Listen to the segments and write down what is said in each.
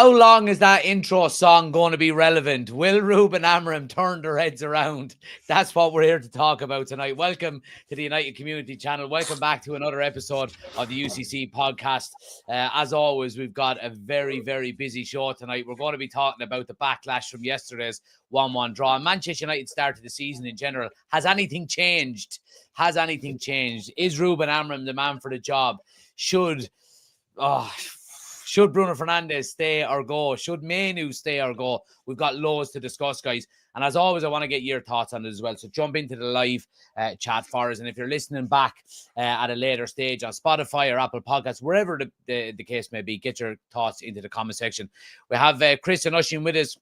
How long is that intro song going to be relevant? Will Ruben Amorim turn their heads around? That's what we're here to talk about tonight. Welcome to the United Community Channel. Welcome back to another episode of the UCC podcast. As always, we've got a very, very busy show tonight. We're going to be talking about the backlash from yesterday's 1-1 draw. Manchester United started the season in general. Has anything changed? Has anything changed? Is Ruben Amorim the man for the job? Should Bruno Fernandes stay or go? Should Mainoo stay or go? We've got loads to discuss, guys. And as always, I want to get your thoughts on it as well. So jump into the live chat for us. And if you're listening back at a later stage on Spotify or Apple Podcasts, wherever the case may be, get your thoughts into the comment section. We have Chris and Oisín with us.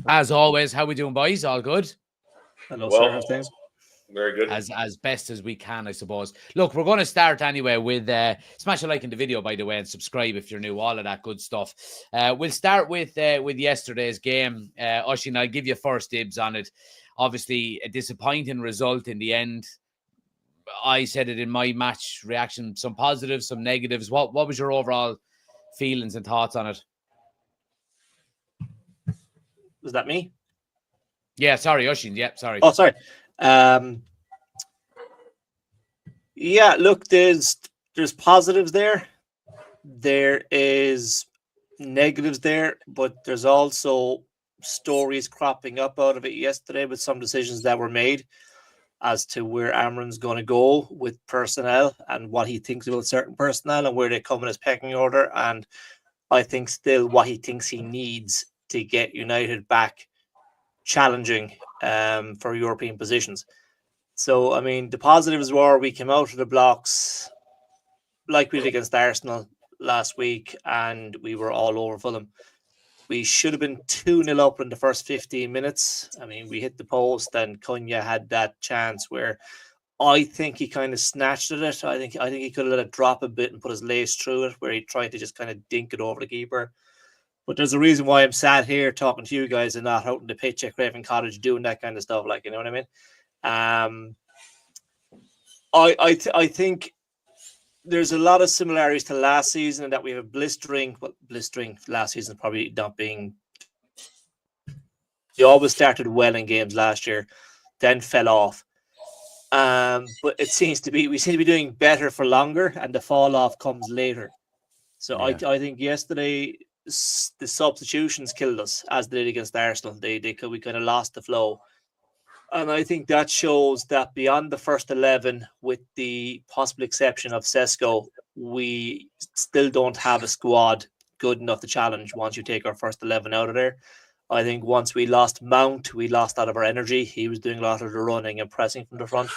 As always, how we doing, boys? All good? Hello, sir. How's things? Very good. As best as we can, I suppose. Look, we're going to start anyway with smash a like in the video, by the way, and subscribe if you're new, all of that good stuff. We'll start with yesterday's game. Oisín, I'll give you first dibs on it. Obviously, a disappointing result in the end. I said it in my match reaction, some positives, some negatives. What was your overall feelings and thoughts on it? Was that me? Yeah, sorry, Oisín. Yeah, sorry. Oh, sorry. Yeah, look, there's positives there. There is negatives there, but there's also stories cropping up out of it yesterday with some decisions that were made as to where Amorim's going to go with personnel and what he thinks about certain personnel and where they come in his pecking order. And I think still what he thinks he needs to get United back challenging for European positions. So, I mean, the positives were we came out of the blocks like we did against Arsenal last week, and we were all over Fulham. We should have been 2-0 up in the first 15 minutes. I mean, we hit the post, and Cunha had that chance where I think he kind of snatched at it. I think he could have let it drop a bit and put his lace through it, where he tried to just kind of dink it over the keeper. But there's a reason why I'm sat here talking to you guys and not out in the pitch at Craven Cottage doing that kind of stuff. Like, you know what I mean? I think there's a lot of similarities to last season, and that we have blistering last season, probably not being. They always started well in games last year, then fell off. But we seem to be doing better for longer, and the fall off comes later. So yeah. I think yesterday the substitutions killed us, as they did against Arsenal. We kind of lost the flow. And I think that shows that beyond the first 11, with the possible exception of Sesko, we still don't have a squad good enough to challenge once you take our first 11 out of there. I think once we lost Mount, we lost out of our energy. He was doing a lot of the running and pressing from the front.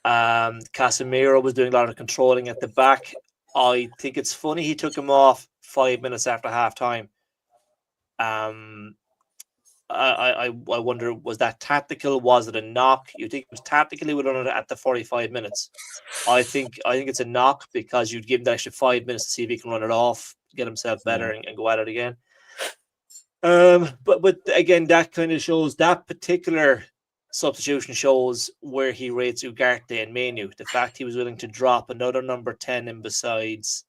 Casemiro was doing a lot of controlling at the back. I think it's funny he took him off 5 minutes after half time. I wonder, was that tactical? Was it a knock? You think it was tactical? He would have done it at the 45 minutes. I think it's a knock, because you'd give him the extra 5 minutes to see if he can run it off, get himself better, and go at it again. But again, that kind of shows, that particular substitution shows where he rates Ugarte and Mainoo. The fact he was willing to drop another number 10 in besides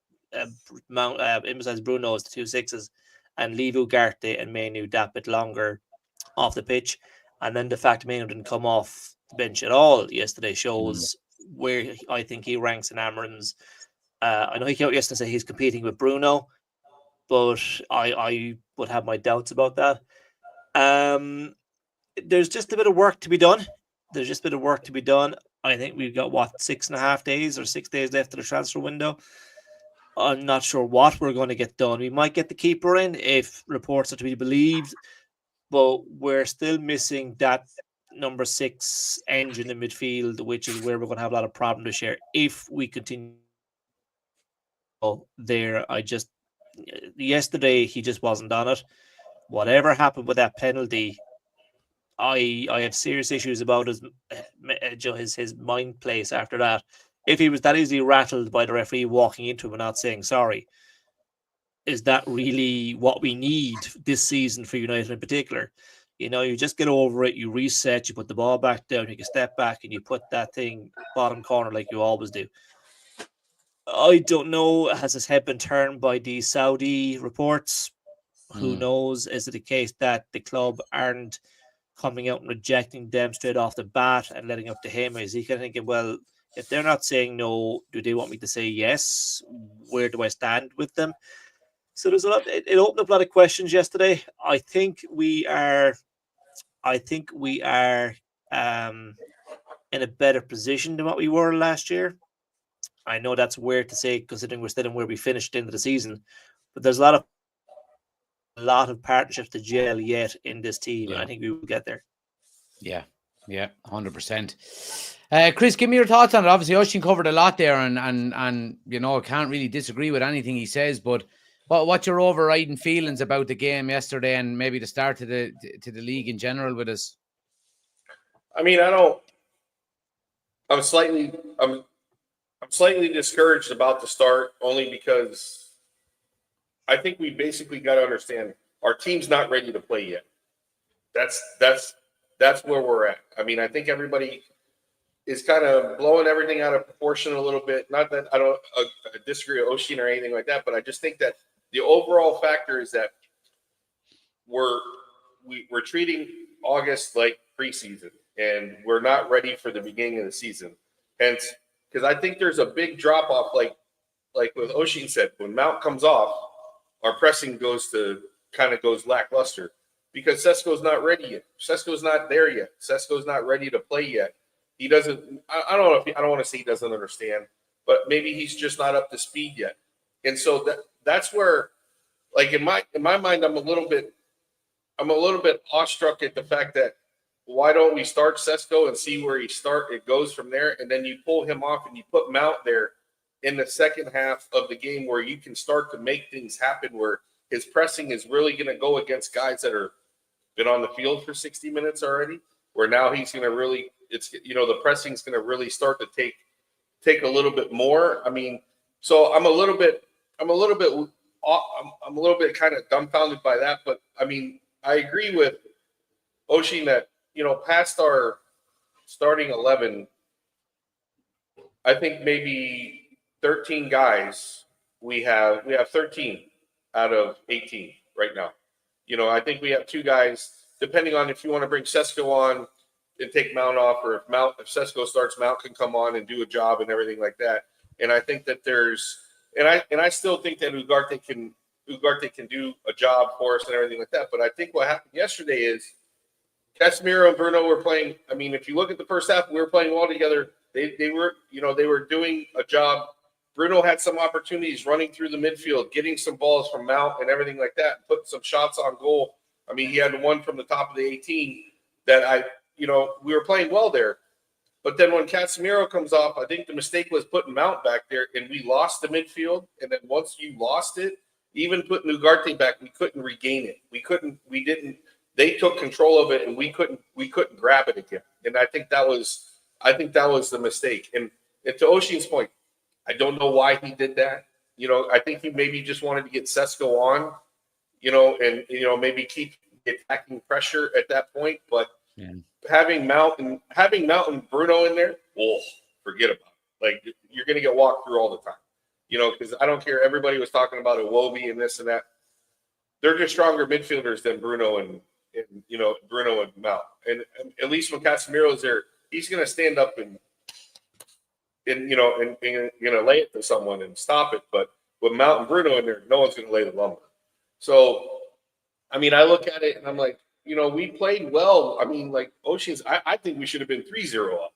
Bruno's, the 2 6s, and leave Ugarte and Mainoo that bit longer off the pitch. And then the fact Mainoo didn't come off the bench at all yesterday shows where I think he ranks in Amorim's. I know he came out yesterday and said he's competing with Bruno, but I would have my doubts about that. There's just a bit of work to be done. I think we've got, 6.5 days or 6 days left of the transfer window. I'm not sure what we're going to get done. We might get the keeper in if reports are to be believed, but we're still missing that number 6 engine in midfield, which is where we're going to have a lot of problems this year if we continue there. Yesterday he just wasn't on it. Whatever happened with that penalty, I have serious issues about his mind place after that. If he was that easily rattled by the referee walking into him and not saying sorry, is that really what we need this season for United in particular? You know, you just get over it, you reset, you put the ball back down, you can step back, and you put that thing bottom corner like you always do. I don't know, has his head been turned by the Saudi reports? Who knows? Is it a case that the club aren't coming out and rejecting them straight off the bat and letting up to him? Is he kind of thinking, well, if they're not saying no, do they want me to say yes? Where do I stand with them? So there's a lot. It opened up a lot of questions yesterday. I think we are in a better position than what we were last year. I know that's weird to say considering we're still in where we finished into the season, but there's a lot of partnerships to gel yet in this team. I think we will get there. Yeah, 100%. Chris, give me your thoughts on it. Obviously, Oisín covered a lot there, and you know, can't really disagree with anything he says. But what's your overriding feelings about the game yesterday, and maybe the start to the league in general with us? I mean, I'm slightly discouraged about the start, only because I think we basically got to understand our team's not ready to play yet. That's where we're at. I mean, I think everybody is kind of blowing everything out of proportion a little bit. Not that I don't disagree with Oisín or anything like that, but I just think that the overall factor is that we're treating August like preseason, and we're not ready for the beginning of the season. Hence, because I think there's a big drop off, like what Oisín said, when Mount comes off, our pressing goes lackluster because Sesko's not ready yet. Sesko's not there yet. Sesko's not ready to play yet. He doesn't. I don't know. I don't want to say he doesn't understand, but maybe he's just not up to speed yet. And so that's where, like in my mind, I'm a little bit awestruck at the fact that why don't we start Sesko and see where it goes from there, and then you pull him off and you put Mount there in the second half of the game where you can start to make things happen, where his pressing is really going to go against guys that are been on the field for 60 minutes already, where now he's going to really, the pressing is going to really start to take a little bit more. I mean, so I'm a little bit kind of dumbfounded by that, but I mean, I agree with Oisín that, past our starting 11, I think maybe 13 guys we have 13 out of 18 right now. I think we have 2 guys, depending on if you want to bring Sesko on and take Mount off, or if Sesko starts, Mount can come on and do a job and everything like that. And I think that I still think that Ugarte can do a job for us and everything like that. But I think what happened yesterday is Casemiro and Bruno were playing. I mean, if you look at the first half, we were playing well together. They were doing a job. Bruno had some opportunities running through the midfield, getting some balls from Mount and everything like that, putting some shots on goal. I mean, he had one from the top of the 18 that we were playing well there. But then when Casemiro comes off, I think the mistake was putting Mount back there, and we lost the midfield. And then once you lost it, even putting Ugarte back, we couldn't regain it. They took control of it, and we couldn't grab it again. And I think that was the mistake. And to Oisín's point, I don't know why he did that. I think he maybe just wanted to get Sesko on, and maybe keep attacking pressure at that point. But having Mount and Bruno in there, forget about it. Like, you're going to get walked through all the time. Because I don't care. Everybody was talking about Iwobi and this and that. They're just stronger midfielders than Bruno and Mount. And at least when Casemiro is there, he's going to stand up and lay it to someone and stop it. But with Mount and Bruno in there, no one's going to lay the lumber. So, I mean, I look at it and I'm like, we played well. I mean, like Oisín's, I think we should have been 3-0 up.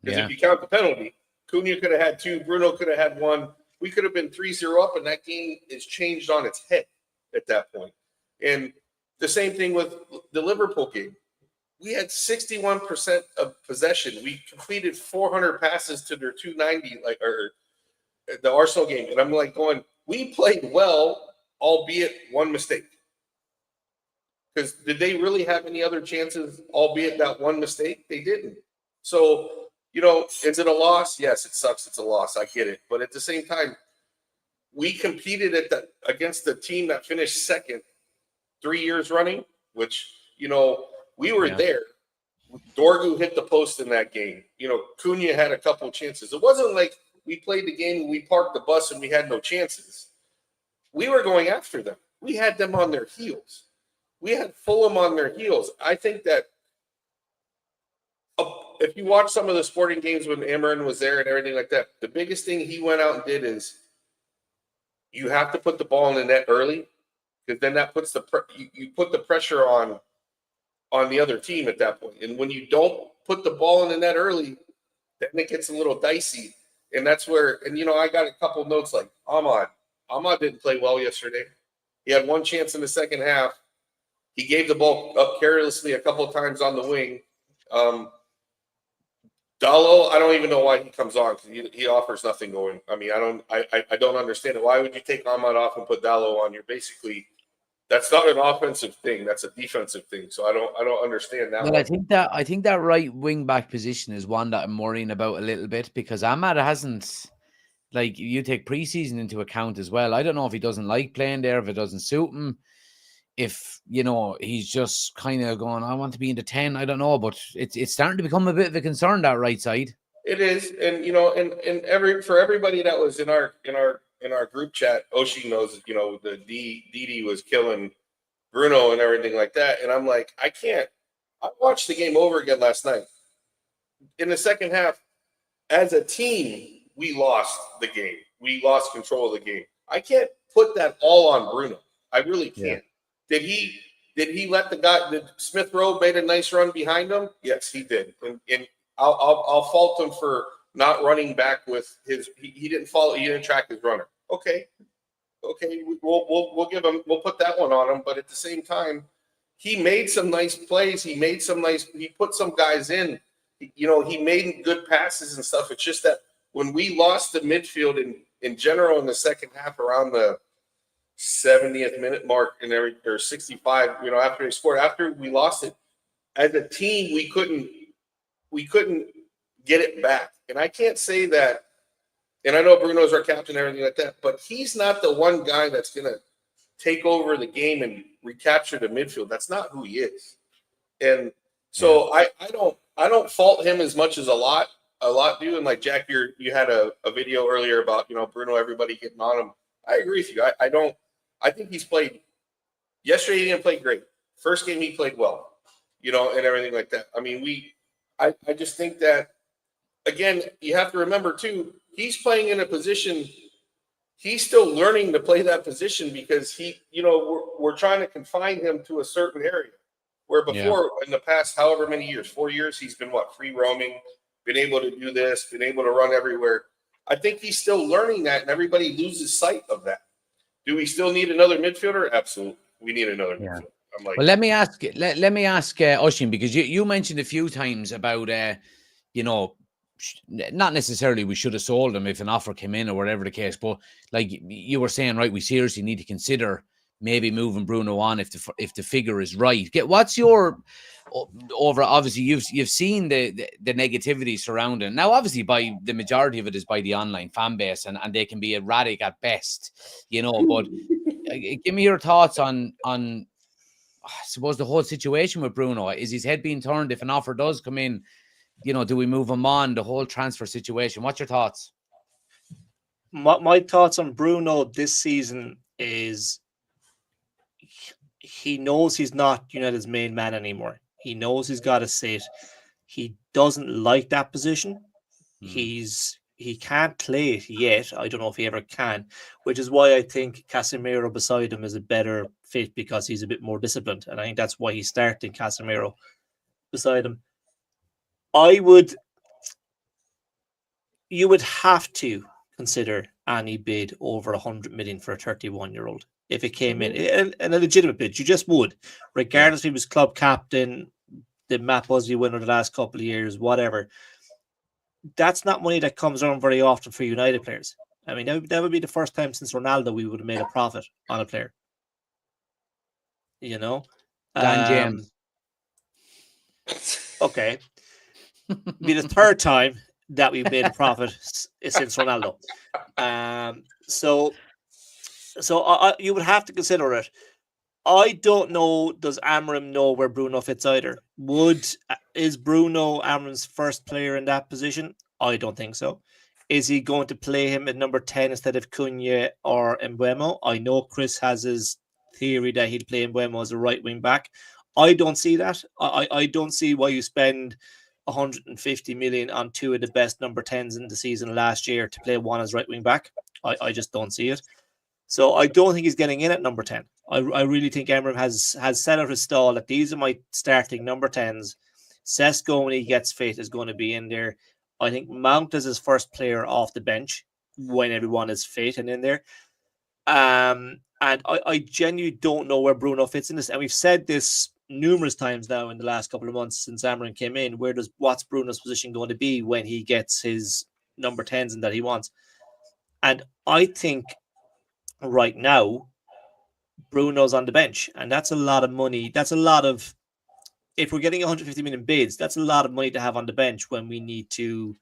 Because if you count the penalty, Cunha could have had 2, Bruno could have had 1. We could have been 3-0 up, and that game is changed on its head at that point. And the same thing with the Liverpool game. We had 61% of possession. We completed 400 passes to their 290, or the Arsenal game. And I'm like going, we played well, albeit one mistake. Because did they really have any other chances, albeit that one mistake? They didn't. So, is it a loss? Yes, it sucks. It's a loss. I get it. But at the same time, we competed against the team that finished second 3 years running, which, we were there. Dorgu hit the post in that game. Cunha had a couple of chances. It wasn't like we played the game and we parked the bus and we had no chances. We were going after them. we had them on their heels. We had Fulham on their heels. I think that if you watch some of the sporting games when Amarin was there and everything like that, the biggest thing he went out and did is you have to put the ball in the net early, because then that puts you put the pressure on the other team at that point. And when you don't put the ball in the net early, then it gets a little dicey. And that's where, and I got a couple notes like Ahmad. Ahmad didn't play well yesterday. He had one chance in the second half. He gave the ball up carelessly a couple of times on the wing. Dallo, I don't even know why he comes on, because he offers nothing going. I mean, I don't understand it. Why would you take Ahmad off and put Dallo on? You're basically, that's not an offensive thing. That's a defensive thing. So I don't understand that. Well, I think that right wing back position is one that I'm worrying about a little bit, because Ahmad hasn't, like, you take preseason into account as well. I don't know if he doesn't like playing there, if it doesn't suit him, if he's just kind of going, I want to be in the 10. I don't know, but it's starting to become a bit of a concern, that right side. It is, and for everybody that was in our group chat, Oshi knows, the Didi was killing Bruno and everything like that, and I'm like, I watched the game over again last night. In the second half, as a team, we lost the game. We lost control of the game. I can't put that all on Bruno. I really can't. Yeah. Did he let the guy? Did Smith Rowe made a nice run behind him? Yes, he did. And I'll fault him for not running back with his. He didn't follow. He didn't track his runner. Okay. We'll give him. We'll put that one on him. But at the same time, he made some nice plays. He put some guys in. He made good passes and stuff. It's just that when we lost the midfield in general in the second half, around the 70th minute mark or 65, after they scored, after we lost it, as a team, we couldn't get it back. And I can't say that, and I know Bruno's our captain and everything like that, but he's not the one guy that's going to take over the game and recapture the midfield. That's not who he is. And so I don't fault him as much as a lot do. And like Jack, you had a video earlier about, Bruno, everybody getting on him. I agree with you. I think he's played yesterday. He didn't play great. First game he played well, and everything like that. I mean, I just think that, again, you have to remember too, he's playing in a position. He's still learning to play that position, because we're trying to confine him to a certain area, where before in the past, however many years, 4 years, he's been free roaming, been able to do this, been able to run everywhere. I think he's still learning that, and everybody loses sight of that. Do we still need another midfielder? Absolutely. We need another midfielder. Well, let me ask Oshin, because you mentioned a few times about, not necessarily we should have sold him if an offer came in or whatever the case, but like you were saying, right, we seriously need to consider maybe moving Bruno on if the figure is right. What's your over? Obviously, you've seen the negativity surrounding. Now, obviously, by the majority of it is by the online fan base, and they can be erratic at best, But give me your thoughts on I suppose the whole situation with Bruno. Is his head being turned if an offer does come in? Do we move him on? The whole transfer situation. What's your thoughts? My thoughts on Bruno this season is he knows he's not United's main man anymore. He knows he's got to sit. He doesn't like that position. He can't play it yet. I don't know if he ever can, which is why I think Casemiro beside him is a better fit, because he's a bit more disciplined. And I think that's why he's starting Casemiro beside him. You would have to consider any bid over 100 million for a 31-year-old. If it came in, and a legitimate bid, you just would, regardless if he was club captain, the Matt Busby winner the last couple of years, whatever. That's not money that comes around very often for United players. I mean, that would be the first time since Ronaldo we would have made a profit on a player. Dan James. Okay. Be the third time that we've made a profit since Ronaldo. So you would have to consider it. I don't know. Does Amram know where Bruno fits either? Is Bruno Amram's first player in that position? I don't think so. Is he going to play him at number 10 instead of Cunha or Mbeumo? I know Chris has his theory that he'd play Mbeumo as a right wing back. I don't see that. I don't see why you spend 150 million on two of the best number 10s in the season last year to play one as right wing back. I just don't see it. So I don't think he's getting in at number 10. I really think Emram has set out his stall that these are my starting number 10s. Sesko, when he gets fit, is going to be in there. I think Mount is his first player off the bench when everyone is fit and in there. And I genuinely don't know where Bruno fits in this. And we've said this numerous times now in the last couple of months since Amram came in. What's Bruno's position going to be when he gets his number 10s and that he wants? And I think right now Bruno's on the bench, and that's a lot of money. That's a lot of, if we're getting 150 million bids, that's a lot of money to have on the bench when we need to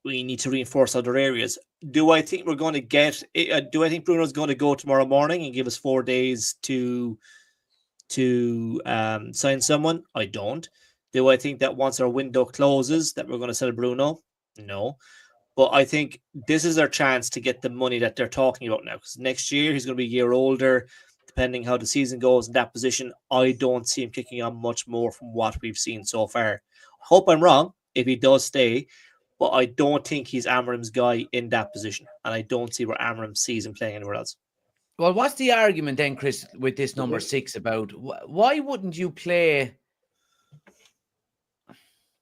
reinforce other areas. Do I think we're going to get? Do I think Bruno's going to go tomorrow morning and give us 4 days to sign someone? I don't. Do I think that once our window closes that we're going to sell Bruno? No. But I think this is our chance to get the money that they're talking about now. Because next year he's going to be a year older, depending how the season goes in that position. I don't see him kicking on much more from what we've seen so far. I hope I'm wrong if he does stay, but I don't think he's Amram's guy in that position. And I don't see where Amram sees him playing anywhere else. Well, what's the argument then, Chris, with this number 6 about why wouldn't you play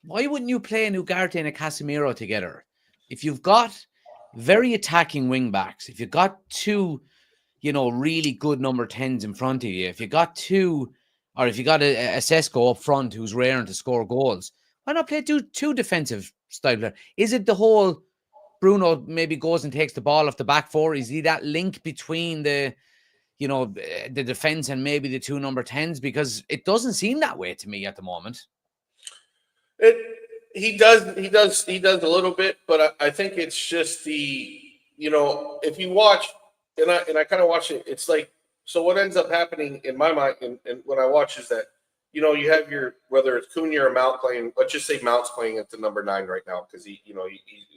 an Ugarte and a Casemiro together? If you've got very attacking wing backs, if you've got two, really good number 10s in front of you, if you got two, or if you got a Sesko up front who's raring to score goals, why not play two defensive style players? Is it the whole Bruno maybe goes and takes the ball off the back four? Is he that link between the defense and maybe the two number 10s? Because it doesn't seem that way to me at the moment. He does a little bit, but I think it's just if you watch, and I kind of watch it, it's like, so what ends up happening in my mind and when I watch is that, you have whether it's Cunha or Mount playing, let's just say Mount's playing at the number 9 right now because he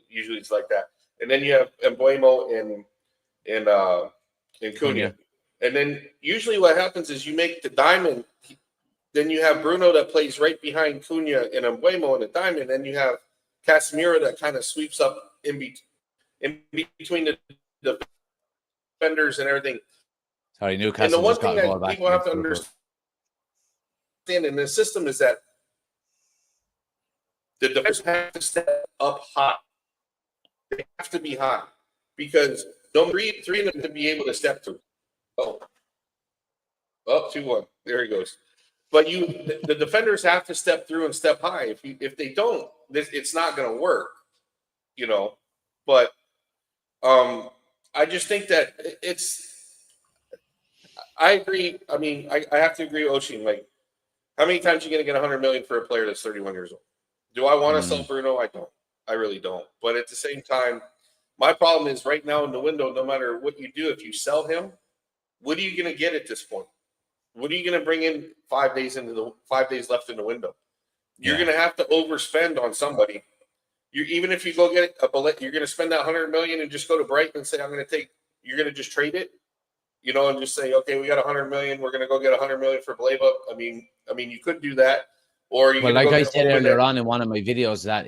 usually it's like that. And then you have Mbeumo and Cunha. And then usually what happens is you make the diamond. Then you have Bruno that plays right behind Cunha and Mbeumo in the diamond. Then you have Casemiro that kind of sweeps up in between the defenders and everything. Sorry, Newcastle. And the one thing that people have to understand in the system is that the defenders have to step up high. They have to be high because number three of them to be able to step through. 2-1. There he goes. But the defenders have to step through and step high. If they don't, it's not going to work, But I just think that I agree. I mean, I have to agree with Oshin. Like, how many times are you going to get 100 million for a player that's 31 years old? Do I want to sell Bruno? I don't. I really don't. But at the same time, my problem is right now in the window, no matter what you do, if you sell him, what are you going to get at this point? What are you going to bring in 5 days left in the window? You're going to have to overspend on somebody. Even if you go get a bullet, you're going to spend that 100 million and just go to Brighton and say, you're going to just trade it, and just say, okay, we got 100 million. We're going to go get 100 million for Baleba. I mean, you could do that. Or like I said earlier on in one of my videos, that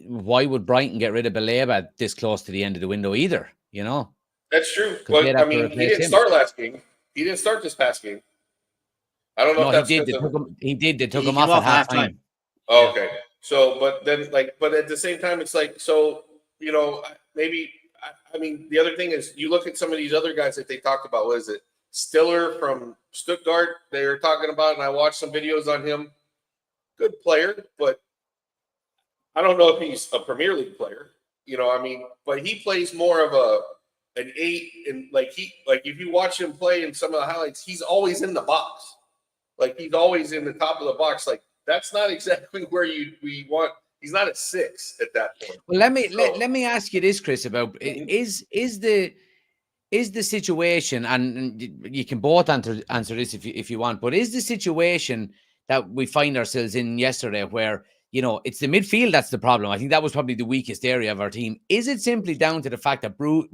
why would Brighton get rid of Baleba this close to the end of the window either? That's true. But he didn't start last game. He didn't start this past game. I don't know if that's he did. They took him off at halftime. Oh, okay. So, but at the same time, it's like, so, maybe, the other thing is you look at some of these other guys that they talked about. What is it? Stiller from Stuttgart, they were talking about, and I watched some videos on him. Good player, but I don't know if he's a Premier League player, but he plays more of an 8, and if you watch him play in some of the highlights, he's always in the box. Like, he's always in the top of the box. Like, that's not exactly where we want. He's not a 6 at that point. Well, let me ask you this, Chris, about is the situation, and you can both answer this if you want, but is the situation that we find ourselves in yesterday where it's the midfield that's the problem. I think that was probably the weakest area of our team. Is it simply down to the fact that Bruno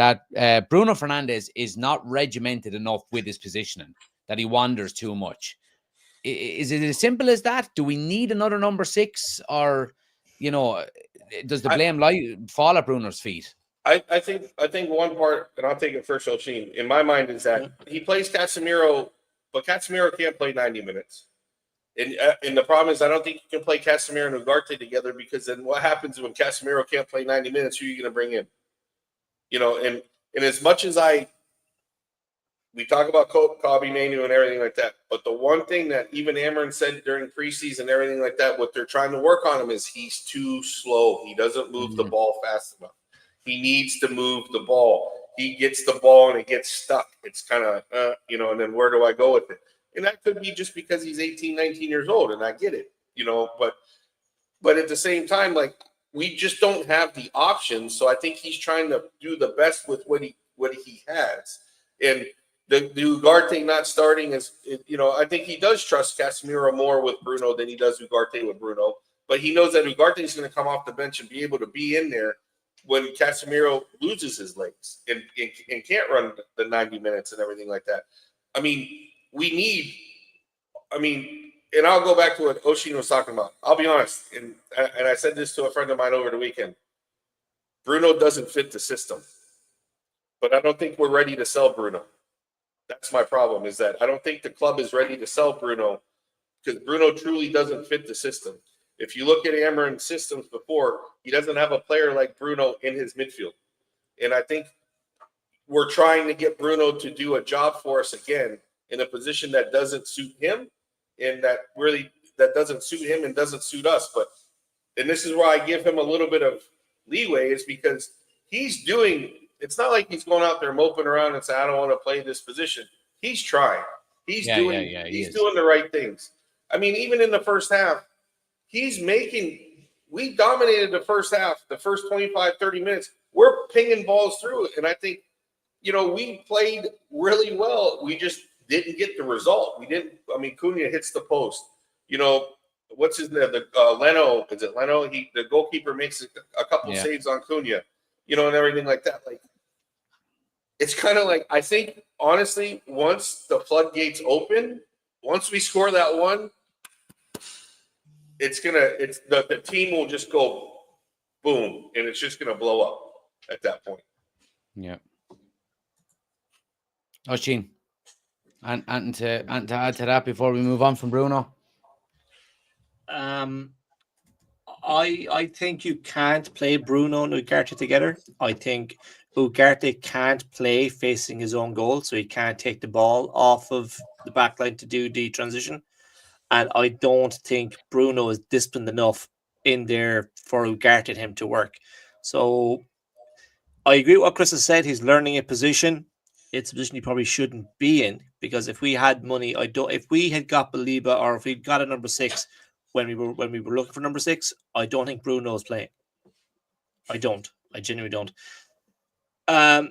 Fernandes is not regimented enough with his positioning, that he wanders too much? Is it as simple as that? Do we need another number 6, or does the blame fall at Bruno's feet? I think one part, and I'll take it first, Oshin, in my mind, is that he plays Casemiro, but Casemiro can't play 90 minutes. And the problem is, I don't think you can play Casemiro and Ugarte together, because then what happens when Casemiro can't play 90 minutes? Who are you going to bring in? And as much as we talk about Kobe, Mainoo, and everything like that, but the one thing that even Amarin said during preseason and everything like that, what they're trying to work on him is he's too slow. He doesn't move the ball fast enough. He needs to move the ball. He gets the ball and it gets stuck. It's kind of, and then where do I go with it? And that could be just because he's 18, 19 years old, and I get it, but at the same time, like, we just don't have the options. So I think he's trying to do the best with what he has. And the Ugarte not starting is, I think he does trust Casemiro more with Bruno than he does Ugarte with Bruno. But he knows that Ugarte is going to come off the bench and be able to be in there when Casemiro loses his legs and can't run the 90 minutes and everything like that. I mean, and I'll go back to what Oshin was talking about. I'll be honest, and I said this to a friend of mine over the weekend. Bruno doesn't fit the system, but I don't think we're ready to sell Bruno. That's my problem, is that I don't think the club is ready to sell Bruno, because Bruno truly doesn't fit the system. If you look at Amarin's systems before, he doesn't have a player like Bruno in his midfield. And I think we're trying to get Bruno to do a job for us again in a position that doesn't suit him, and that doesn't suit him and doesn't suit us. And this is where I give him a little bit of leeway, is because it's not like he's going out there moping around and saying, I don't want to play this position. He's trying. He's doing the right things. I mean, even in the first half, we dominated the first half, the first 25, 30 minutes. We're pinging balls through it. And I think, we played really well. We just didn't get the result. Cunha hits the post. What's his name? Leno. Is it Leno? The goalkeeper makes a couple saves on Cunha, and everything like that. Like, it's kind of like, I think, honestly, once the floodgates open, once we score that one, the team will just go boom, and it's just gonna blow up at that point. Yeah. Oshin, and to add to that before we move on from Bruno. I think you can't play Bruno and Ugarte together. I think Ugarte can't play facing his own goal, so he can't take the ball off of the back line to do the transition. And I don't think Bruno is disciplined enough in there for Ugarte and him to work. So I agree with what Chris has said. He's learning a position. It's a position he probably shouldn't be in, because if we had money, if we had got Baliba, or if we got a number 6 when we were looking for number 6, I don't think Bruno is playing. I genuinely don't. I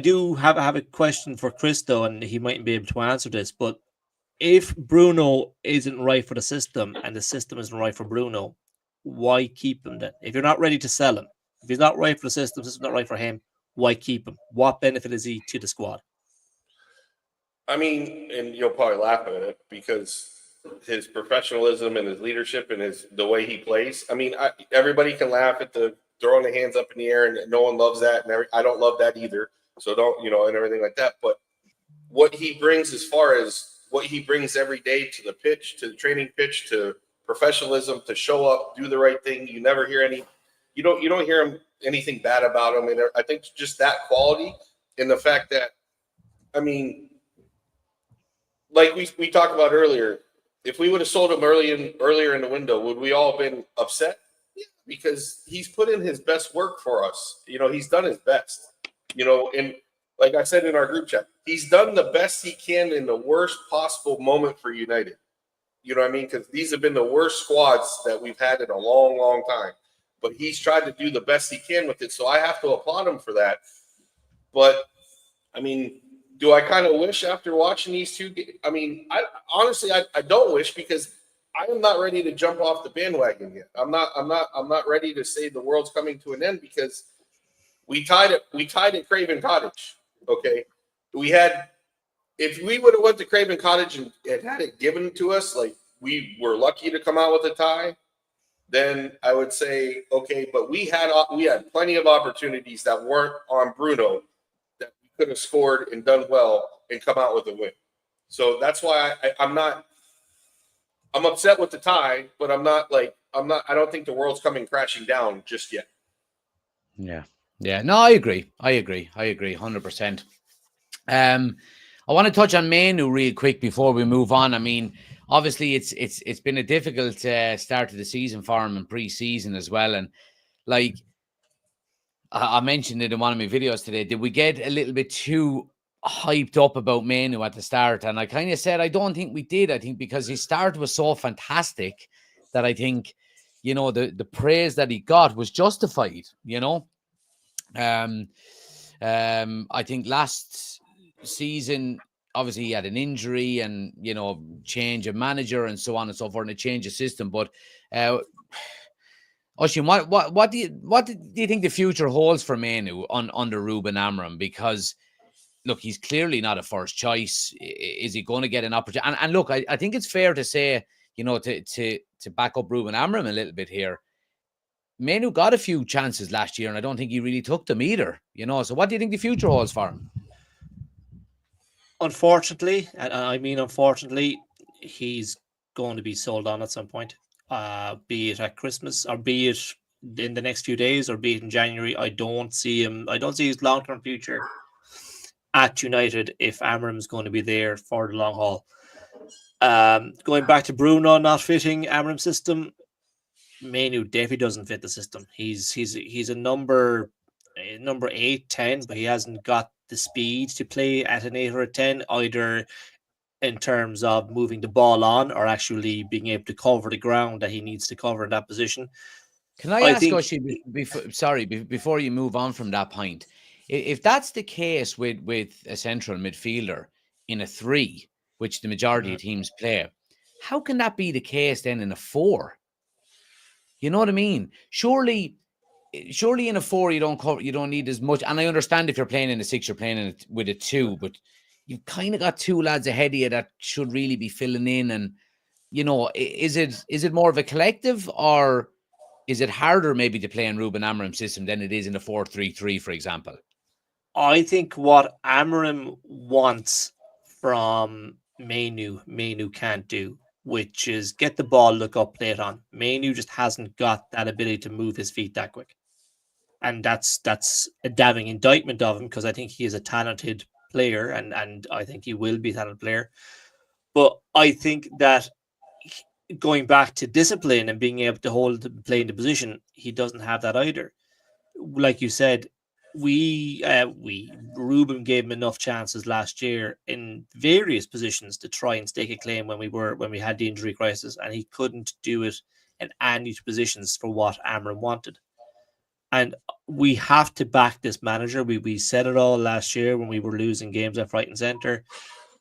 do have a question for Chris, though, and he mightn't be able to answer this, but if Bruno isn't right for the system and the system isn't right for Bruno, why keep him then? If you're not ready to sell him, if he's not right for the system not right for him, why keep him? What benefit is he to the squad? I mean, and you'll probably laugh at it, because his professionalism and his leadership and the way he plays. I mean, everybody can laugh at the throwing the hands up in the air, and no one loves that. And I don't love that either. So don't, and everything like that. But what he brings, as far as what he brings every day to the pitch, to the training pitch, to professionalism, to show up, do the right thing. You never hear you don't hear him anything bad about him. And I think just that quality, and the fact that, I mean, like we talked about earlier, if we would have sold him earlier in the window, would we all have been upset? Yeah, because he's put in his best work for us. He's done his best. And like I said in our group chat, he's done the best he can in the worst possible moment for United. You know what I mean? Because these have been the worst squads that we've had in a long, long time. But he's tried to do the best he can with it. So I have to applaud him for that. But, I mean, do I kind of wish after watching these two? I mean, I honestly don't wish, because I am not ready to jump off the bandwagon yet. I'm not ready to say the world's coming to an end because we tied at Craven Cottage. Okay. If we would have went to Craven Cottage and had it given to us, like we were lucky to come out with a tie, then I would say, okay, but we had plenty of opportunities that weren't on Bruno that we could have scored and done well and come out with a win. So that's why I'm upset with the tie, but I don't think the world's coming crashing down just yet. Yeah. Yeah. No, I agree. 100%. I want to touch on Mainoo real quick before we move on. I mean, obviously it's been a difficult start to the season for him in pre-season as well. And like I mentioned it in one of my videos today, did we get a little bit too hyped up about Mainoo at the start? And I kind of said, I don't think we did. I think because his start was so fantastic that I think, you know, the praise that he got was justified, you know. I think last season, obviously he had an injury and, you know, change of manager and so on and so forth, and a change of system. But Oisín, what do you think the future holds for Mainoo under Ruben Amorim? Because look, he's clearly not a first choice. Is he going to get an opportunity? And look, I think it's fair to say, you know, to back up Ruben Amorim a little bit here, Mainoo got a few chances last year, and I don't think he really took them either. You know, so what do you think the future holds for him? Unfortunately, and I mean unfortunately, he's going to be sold on at some point. Be it at Christmas or be it in the next few days or be it in January. I don't see his long-term future at United if Amorim's going to be there for the long haul. Going back to Bruno not fitting Amorim's system, Mainoo definitely doesn't fit the system. He's a number 8, 10, but he hasn't got the speed to play at an 8 or a 10, either in terms of moving the ball on or actually being able to cover the ground that he needs to cover in that position. Can I ask, Oisín, before you move on from that point, if that's the case with a central midfielder in a 3, which the majority of teams play, how can that be the case then in a 4? You know what I mean? Surely in a 4 you don't need as much. And I understand if you're playing in a 6, you're playing with a 2, but you've kind of got 2 lads ahead of you that should really be filling in. And you know, is it more of a collective, or is it harder maybe to play in Ruben Amorim's system than it is in a 4-3-3, for example? I think what Amorim wants from Mainoo can't do, which is get the ball, look up, play it on. Mainoo just hasn't got that ability to move his feet that quick. And that's a damning indictment of him, because I think he is a talented player and I think he will be a talented player. But I think that going back to discipline and being able to play in the position, he doesn't have that either. Like you said, Ruben gave him enough chances last year in various positions to try and stake a claim when we had the injury crisis, and he couldn't do it in any positions for what Amorim wanted. And we have to back this manager. We said it all last year when we were losing games left, right, and center.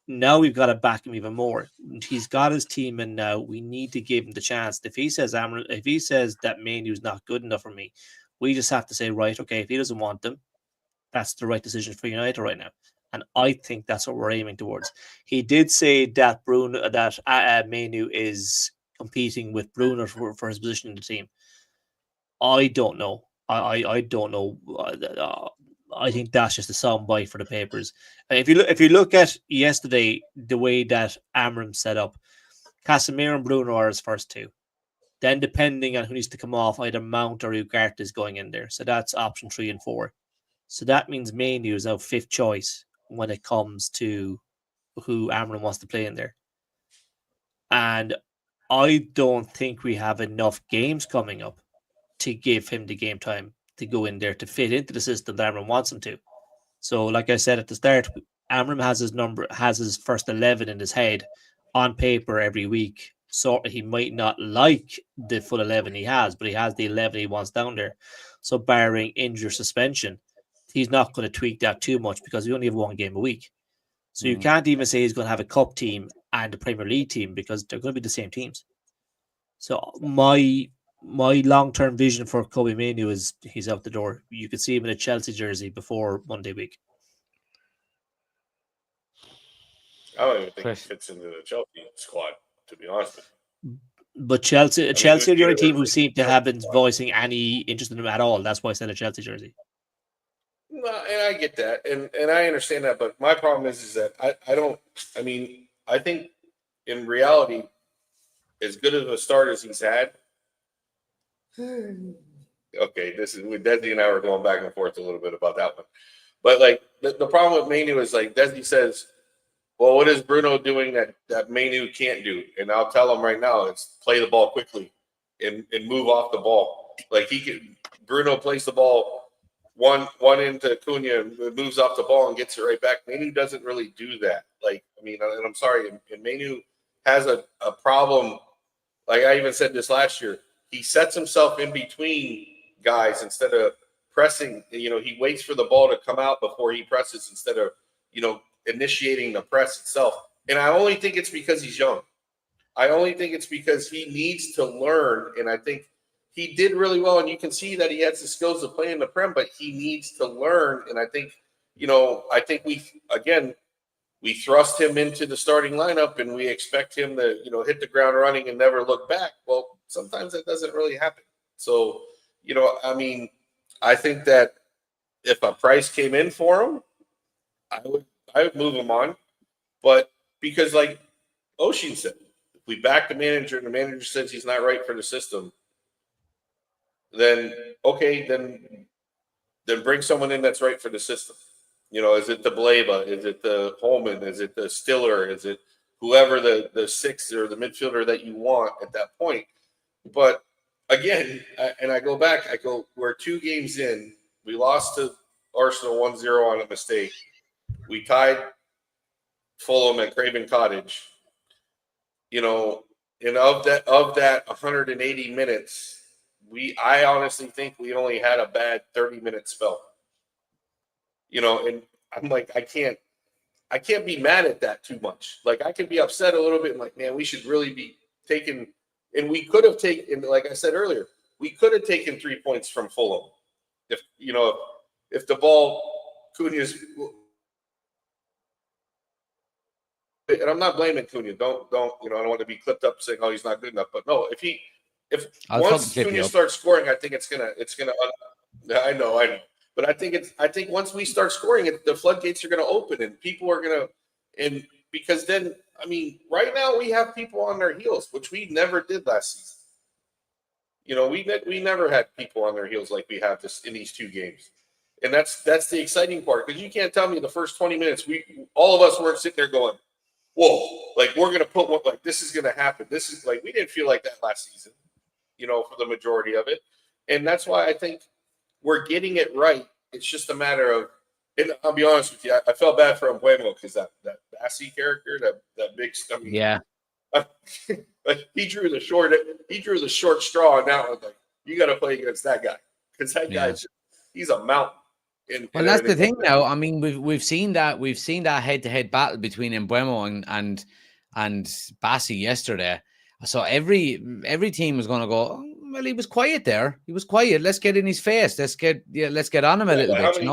Now we've got to back him even more. He's got his team in now. We need to give him the chance. If he says that Mainoo's not good enough for me, we just have to say, right, okay, if he doesn't want them, that's the right decision for United right now. And I think that's what we're aiming towards. He did say that Mainoo is competing with Bruno for his position in the team. I don't know. I don't know. I think that's just a soundbite for the papers. If you look at yesterday, the way that Amorim set up, Casemiro and Bruno are his first 2. Then, depending on who needs to come off, either Mount or Ugarte is going in there. So that's option 3 and 4. So that means Mainoo is now 5th choice when it comes to who Amorim wants to play in there. And I don't think we have enough games coming up to give him the game time to go in there to fit into the system that Amorim wants him to. So, like I said at the start, Amorim has his first 11 in his head on paper every week. So he might not like the full 11 he has, but he has the 11 he wants down there. So, barring injury or suspension, he's not going to tweak that too much because we only have 1 game a week. So you can't even say he's going to have a cup team and a Premier League team because they're going to be the same teams. So my long-term vision for Kobe Mainoo is he's out the door. You could see him in a Chelsea jersey before Monday week. I don't even think Chris. he fits into the Chelsea squad, to be honest with you. But Chelsea I mean, are the only team who realistic seem to Chelsea have been squad. voicing any interest in him at all. That's why I sent a Chelsea jersey. No, and I get that, and I understand that, but my problem is that I don't. I mean, I think in reality, as good of a start as he's had. Okay, this is Desi and I were going back and forth a little bit about that one, but like the problem with Mainoo is like Desi says, well, what is Bruno doing that Mainoo can't do? And I'll tell him right now, it's play the ball quickly and move off the ball. Like Bruno plays the ball one into Cunha and moves off the ball and gets it right back. Mainoo doesn't really do that. Like, I mean, and I'm sorry, and Mainoo has a problem. Like I even said this last year, he sets himself in between guys instead of pressing. You know, he waits for the ball to come out before he presses instead of, initiating the press itself. And I only think it's because he's young. I only think it's because he needs to learn. And I think he did really well. And you can see that he has the skills to play in the Prem, but he needs to learn. And I think, we thrust him into the starting lineup and we expect him to, hit the ground running and never look back. Well, sometimes that doesn't really happen. So, I think that if a price came in for him, I would move him on. But because like Oshin said, if we back the manager and the manager says he's not right for the system, then okay, then bring someone in that's right for the system. Is it the Bleba? Is it the Holman? Is it the Stiller? Is it whoever the sixth or the midfielder that you want at that point? But again, I go back, we're 2 games in. We lost to Arsenal 1-0 on a mistake. We tied Fulham at Craven Cottage. And of that 180 minutes, I honestly think we only had a bad 30-minute spell. And I'm like, I can't be mad at that too much. Like I can be upset a little bit and like, man, we should really be taking, and we could have taken, like I said earlier, we could have taken 3 points from Fulham. If the ball Cunha's, and I'm not blaming Cunha. Don't I don't want to be clipped up saying, oh, he's not good enough. But no, if once Cunha starts scoring, I think it's gonna. I know. But I think once we start scoring, the floodgates are gonna open and people are gonna, and because then right now we have people on their heels, which we never did last season. We never had people on their heels like we have this in these 2 games. And that's the exciting part, because you can't tell me the first 20 minutes all of us weren't sitting there going, whoa, like we're going to put one, like this is going to happen. This is like, we didn't feel like that last season, for the majority of it. And that's why I think we're getting it right. It's just a matter of, and I'll be honest with you, I felt bad for Embuemo because that Bassi character, that big, yeah. Like he drew the short straw, and now like you got to play against that guy because that guy, he's a mountain. Well, that's the thing now. I mean, we've seen that head-to-head battle between Embuemo and Bassi yesterday. So every team was going to go, oh, well, he was quiet there. He was quiet. Let's get in his face. Let's get on him a little bit.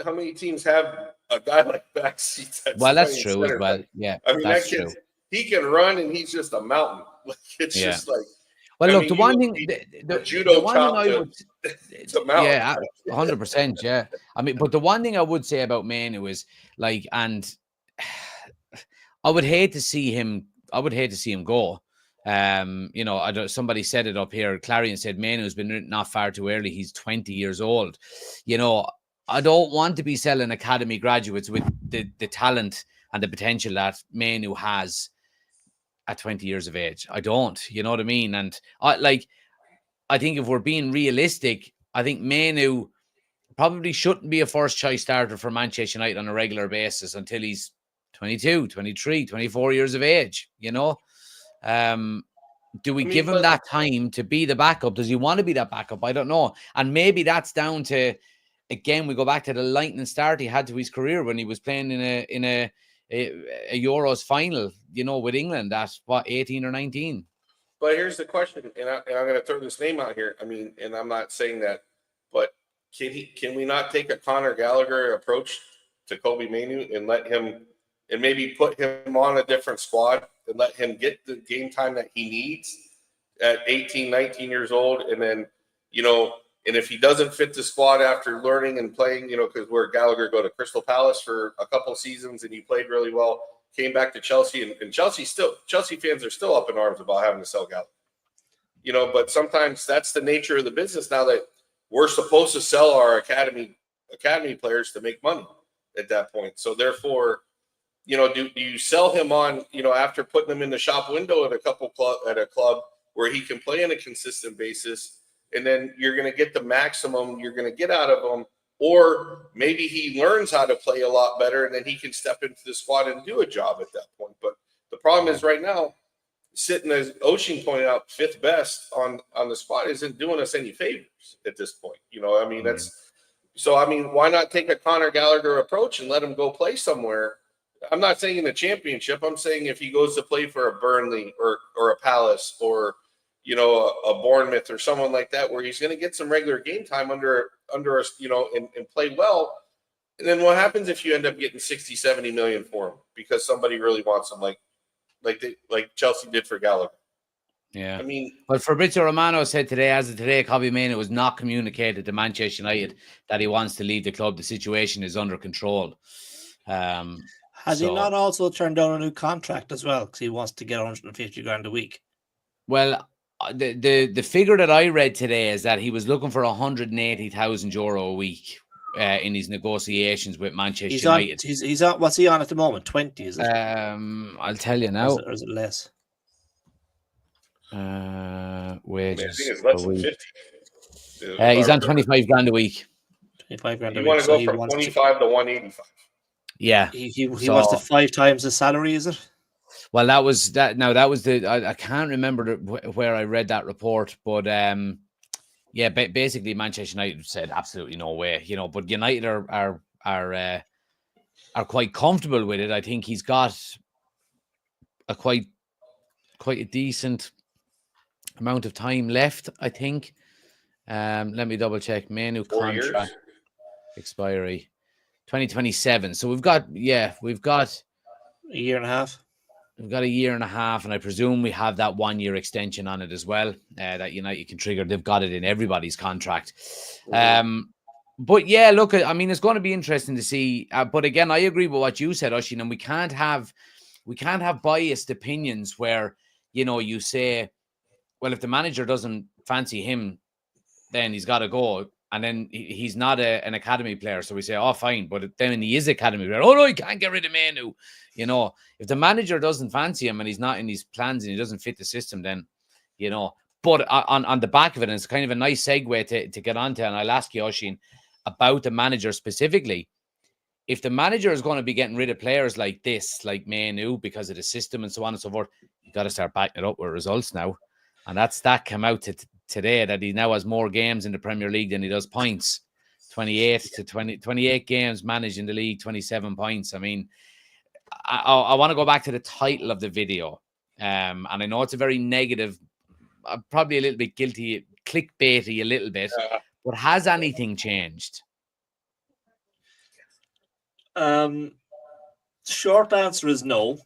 How many teams have a guy like Bassi? Well, that's true as well. Yeah, that's true. He can run, and he's just a mountain. Like it's just like. Well, look, the one thing, the judo one thing I would, it's a mountain. Yeah, 100%. Yeah, but the one thing I would say about Mainoo is like, and I would hate to see him go. Somebody said it up here. Clarion said Mainoo's been written off far too early. He's 20 years old. I don't want to be selling academy graduates with the talent and the potential that Mainoo has at 20 years of age. I don't, you know what I mean? And I think if we're being realistic, I think Mainoo probably shouldn't be a first choice starter for Manchester United on a regular basis until he's 22, 23, 24 years of age, Do we give him that time to be the backup? Does he want to be that backup? I don't know. And maybe that's down to, again, we go back to the lightning start he had to his career when he was playing in a Euros final, with England at 18 or 19. here's the question, and I'm going to throw this name out here. I mean, and I'm not saying that, but can we not take a Conor Gallagher approach to Kobe Mainoo and let him, and maybe put him on a different squad and let him get the game time that he needs at 18, 19 years old, and then, and if he doesn't fit the squad after learning and playing, because where Gallagher go to Crystal Palace for a couple seasons and he played really well, came back to Chelsea, and Chelsea fans are still up in arms about having to sell Gallagher. But sometimes that's the nature of the business now, that we're supposed to sell our academy players to make money at that point. So therefore, do you sell him on, after putting him in the shop window at a club where he can play on a consistent basis, and then you're going to get the maximum you're going to get out of him, or maybe he learns how to play a lot better and then he can step into the squad and do a job at that point. But the problem is right now, sitting, as Oshin pointed out, fifth best on the squad isn't doing us any favors at this point. I mean, why not take a Conor Gallagher approach and let him go play somewhere? I'm not saying in the championship. I'm saying if he goes to play for a Burnley or a Palace or, a Bournemouth or someone like that, where he's going to get some regular game time under us, and play well. And then what happens if you end up getting 60, 70 million for him because somebody really wants him, like Chelsea did for Gallagher? Yeah. I mean, but Fabrizio Romano said today, as of today, Kobe Mainoo was not communicated to Manchester United that he wants to leave the club. The situation is under control. Has he not also turned down a new contract as well because he wants to get 150 grand a week? Well, the figure that I read today is that he was looking for €180,000 a week in his negotiations with Manchester United. He's on. What's he on at the moment? 20, is it? I'll tell you now. Or is it less? Wages. I think it's less than 50. He's on 25 grand a week. 25 grand a week. You want to go from 25 to 185? Yeah. He wants the 5 times the salary, is it? Well, that was that. Now that was the. I can't remember where I read that report, but yeah, basically Manchester United said absolutely no way, But United are quite comfortable with it. I think he's got a quite a decent amount of time left. I think. Let me double check. Mainoo contract expiry 2027. So we've got a year and a half. We've got a year and a half, and I presume we have that 1 year extension on it as well. That United can trigger. They've got it in everybody's contract. But yeah, look, I mean, it's going to be interesting to see. But again, I agree with what you said, Oshin, and we can't have biased opinions where you say, well, if the manager doesn't fancy him, then he's got to go. And then he's not an academy player. So we say, oh, fine. But then he is an academy player. Oh, no, he can't get rid of Mainoo. If the manager doesn't fancy him and he's not in his plans and he doesn't fit the system, then, But on the back of it, and it's kind of a nice segue to get onto, and I'll ask you, Oshin, about the manager specifically. If the manager is going to be getting rid of players like this, like Mainoo, because of the system and so on and so forth, you got to start backing it up with results now. And that came out today that he now has more games in the Premier League than he does points. 28 games managed in the league, 27 points. I mean, I want to go back to the title of the video. And I know it's a very negative, probably a little bit guilty, clickbaity a little bit, but has anything changed? Short answer is no.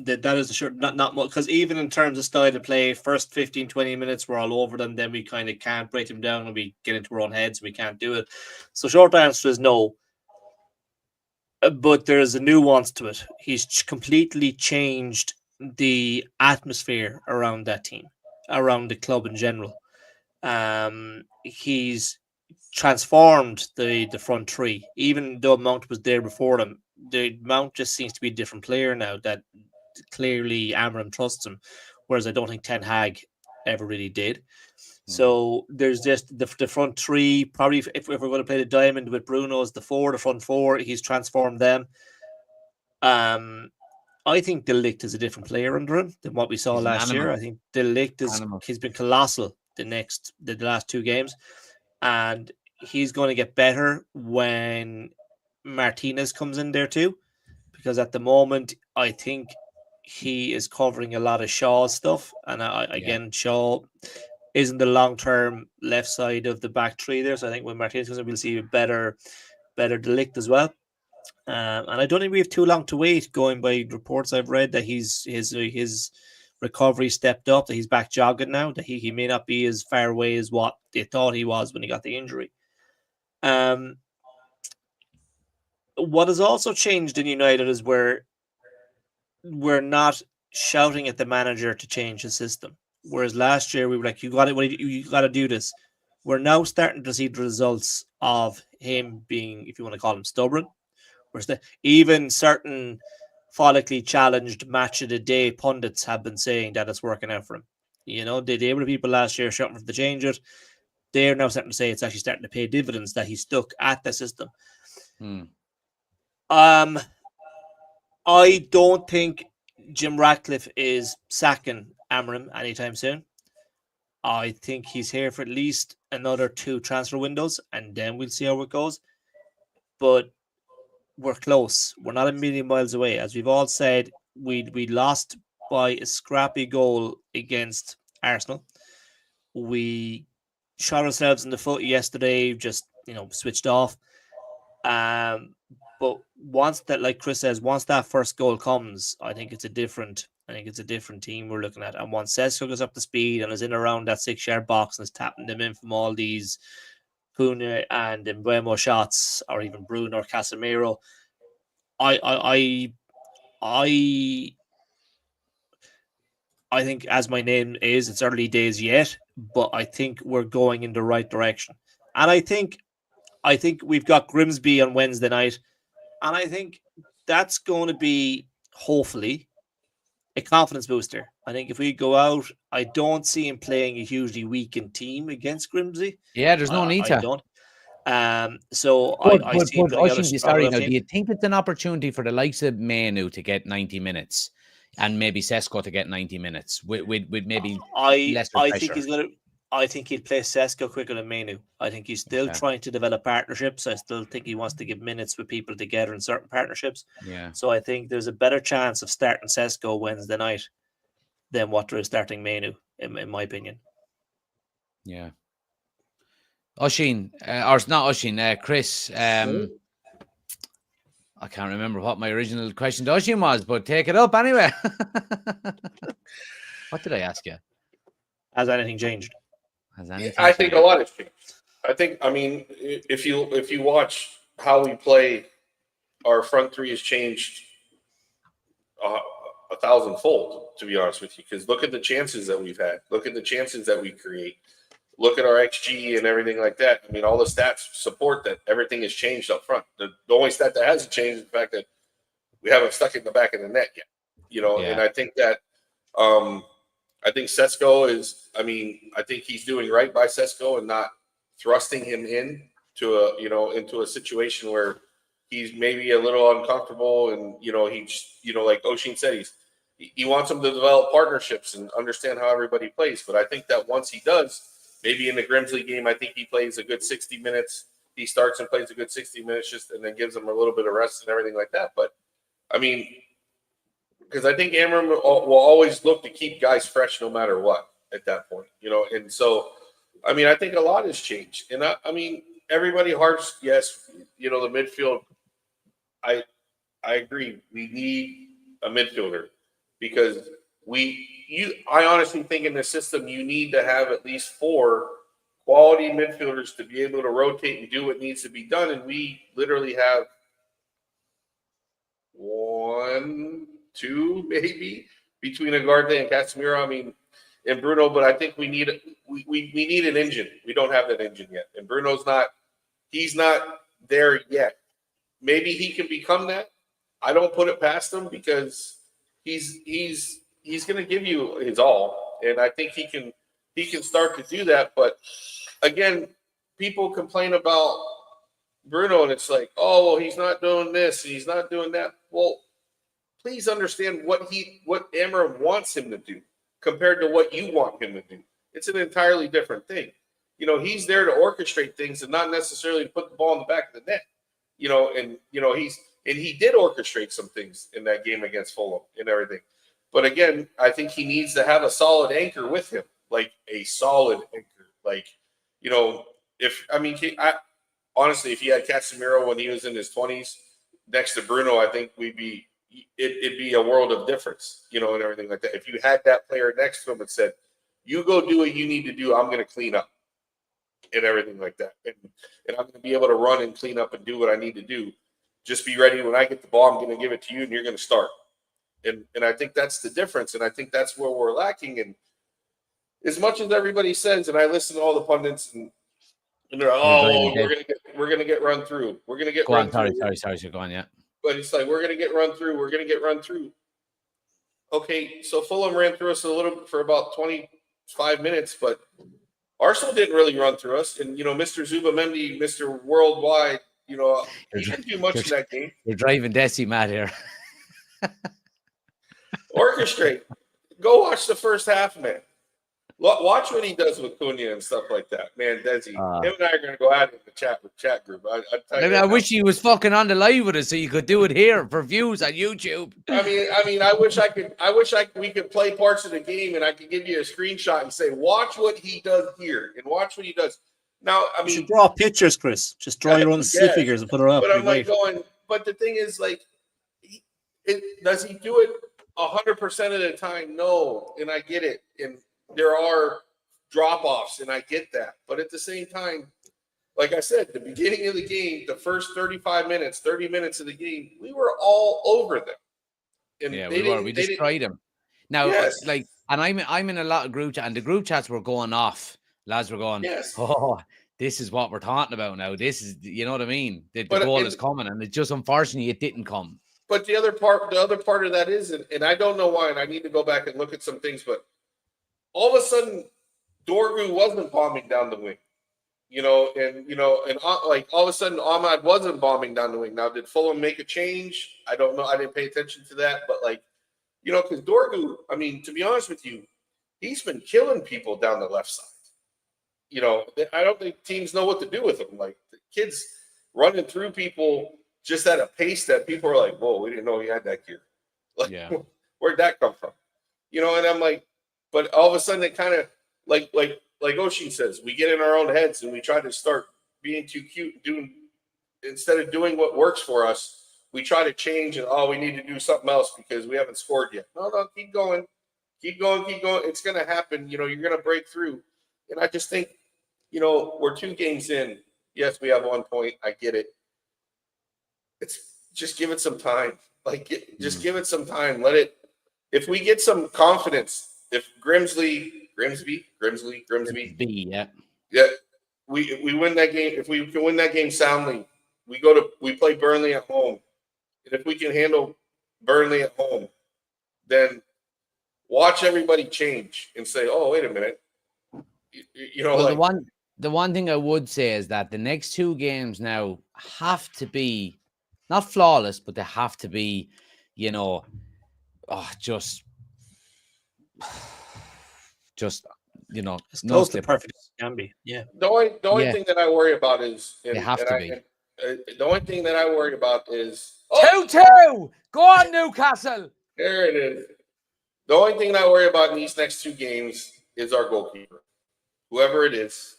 That is the short, not much, because even in terms of style of play, first 15, 20 minutes, we're all over them. Then we kind of can't break them down and we get into our own heads. We can't do it. So short answer is no. But there's a nuance to it. He's completely changed the atmosphere around that team, around the club in general. He's transformed the front three. Even though Mount was there before them, the Mount just seems to be a different player now that clearly Amram trusts him, whereas I don't think Ten Hag ever really did. So there's just the front three. Probably if we're going to play the diamond with Bruno as the front four, he's transformed them. I think De Ligt is a different player under him than what we saw last year. I think De Ligt he's been colossal the last 2 games, and he's going to get better when Martinez comes in there too, because at the moment I think he is covering a lot of Shaw's stuff. And again, Shaw isn't the long-term left side of the back three there. So I think when Martinez comes in, we'll see a better Delict as well. And I don't think we have too long to wait. Going by reports I've read that his recovery stepped up, that he's back jogging now, that he may not be as far away as what they thought he was when he got the injury. What has also changed in United is we're not shouting at the manager to change his system. Whereas last year we were like, you got to do this. We're now starting to see the results of him being, if you want to call him, stubborn. Even certain follically challenged match of the day pundits have been saying that it's working out for him. You know, they were the people last year shouting for the change it. They're now starting to say it's actually starting to pay dividends, that he's stuck at the system. I don't think Jim Ratcliffe is sacking Amorim anytime soon. I think he's here for at least another 2 transfer windows, and then we'll see how it goes. But we're close. We're not a million miles away. As we've all said, we lost by a scrappy goal against Arsenal. We shot ourselves in the foot yesterday, just switched off. But once that, like Chris says, once that first goal comes, I think it's a different team we're looking at. And once Sesko goes up to speed and is in around that 6-yard box and is tapping them in from all these Cunha and Mbeumo shots, or even Bruno or Casemiro, I think, as my name is, it's early days yet, but I think we're going in the right direction. And I think we've got Grimsby on Wednesday night, and I think that's going to be, hopefully, a confidence booster. I think if we go out, I don't see him playing a hugely weakened team against Grimsby. Yeah, there's no need to. I don't. So I see him do you think it's an opportunity for the likes of Mainoo to get 90 minutes and maybe Sesko to get 90 minutes with maybe lesser pressure? I think he'd play Sesko quicker than Mainoo. I think he's still trying to develop partnerships. I still think he wants to give minutes with people together in certain partnerships. Yeah. So I think there's a better chance of starting Sesko Wednesday night than what there is starting Mainoo, in my opinion. Yeah. Oisín, or it's not Oisín, Chris. I can't remember what my original question to Oisín was, but take it up anyway. What did I ask you? Has anything changed? I think a lot has changed. I mean, if you watch how we play, our front three has changed 1,000-fold, to be honest with you. Because look at the chances that we've had. Look at the chances that we create. Look at our XG and everything like that. I mean, all the stats support that everything has changed up front. The only stat that hasn't changed is the fact that we haven't stuck it in the back of the net yet. And I think that I think Sesko is, I think he's doing right by Sesko and not thrusting him into a situation where he's maybe a little uncomfortable, and like Oisín said, he wants him to develop partnerships and understand how everybody plays. But I think that once he does, maybe in the Grimsley game, I think he plays a good 60 minutes. He starts and plays a good 60 minutes and then gives him a little bit of rest and everything like that. But because I think Amorim will always look to keep guys fresh no matter what at that point, And so, I think a lot has changed. And everybody harps, yes, the midfield. I agree. We need a midfielder because I honestly think in the system you need to have at least 4 quality midfielders to be able to rotate and do what needs to be done. And we literally have 1, 2 maybe between Ugarte and Casemiro. And Bruno, but I think we need an engine. We don't have that engine yet. And Bruno's he's not there yet. Maybe he can become that. I don't put it past him because he's going to give you his all. And I think he can start to do that. But again, people complain about Bruno and it's like, oh, well, he's not doing this and he's not doing that. Well, please understand what Amorim wants him to do compared to what you want him to do. It's an entirely different thing. He's there to orchestrate things and not necessarily put the ball in the back of the net. He did orchestrate some things in that game against Fulham and everything. But again, I think he needs to have a solid anchor with him, like a solid anchor. Like, honestly, if he had Casemiro when he was in his 20s next to Bruno, I think it'd be a world of difference, and everything like that. If you had that player next to him and said, you go do what you need to do, I'm going to clean up and everything like that. And I'm going to be able to run and clean up and do what I need to do. Just be ready. When I get the ball, I'm going to give it to you and you're going to start. And I think that's the difference. And I think that's where we're lacking. And as much as everybody says, and I listen to all the pundits and they're we're gonna get run through. We're gonna get run through. Sorry, go on, yeah. But it's like we're gonna get run through. We're gonna get run through. Okay, so Fulham ran through us a little for about 25 minutes, but Arsenal didn't really run through us. And Mr. Zubamendi, Mr. Worldwide, he didn't do much in that game. You're driving Desi mad here. Orchestrate. Go watch the first half, man. Watch what he does with Cunha and stuff like that, man. Desi, him and I are gonna go out in the chat group. I wish he was fucking on the live with us so you could do it here for views on YouTube. I wish we could play parts of the game and I could give you a screenshot and say, watch what he does here and watch what he does. Now, you should draw pictures, Chris. Just draw your own stick figures and put it up. But I'm like but the thing is, like, does he do it 100% of the time? No, and I get it, and there are drop-offs, and I get that. But at the same time, like I said, the beginning of the game, the first 30 minutes of the game, we were all over them. And we destroyed them. Now, and I'm in a lot of group chat, and the group chats were going off. Lads were going, oh, this is what we're talking about now. This is, you know what I mean? The goal is coming, and it's just unfortunately it didn't come. But the other part of that is, and I don't know why, and I need to go back and look at some things, but all of a sudden, Dorgu wasn't bombing down the wing, and like all of a sudden, Ahmad wasn't bombing down the wing. Now, did Fulham make a change? I don't know. I didn't pay attention to that, but because Dorgu, to be honest with you, he's been killing people down the left side. I don't think teams know what to do with him. Like, the kid's running through people just at a pace that people are like, whoa, we didn't know he had that gear. Like, where'd that come from? And I'm like, but all of a sudden it kind of like Oshin says, we get in our own heads and we try to start being too cute, instead of doing what works for us, we try to change and we need to do something else because we haven't scored yet. No, keep going. It's gonna happen. You're gonna break through. And I just think, we're 2 games in. Yes, we have 1 point. I get it. It's just give it some time. Just give it some time. Let it. If we get some confidence, if Grimsby, we win that game. If we can win that game soundly, we play Burnley at home, and if we can handle Burnley at home, then watch everybody change and say, "Oh, wait a minute." The one thing I would say is that the next 2 games now have to be not flawless, but they have to be, just as close to perfect as it can be. Yeah. The only thing that I worry about is they have to be. The only thing that I worry about is 2-2. Go on, Newcastle. There it is. The only thing I worry about in these next 2 games is our goalkeeper, whoever it is,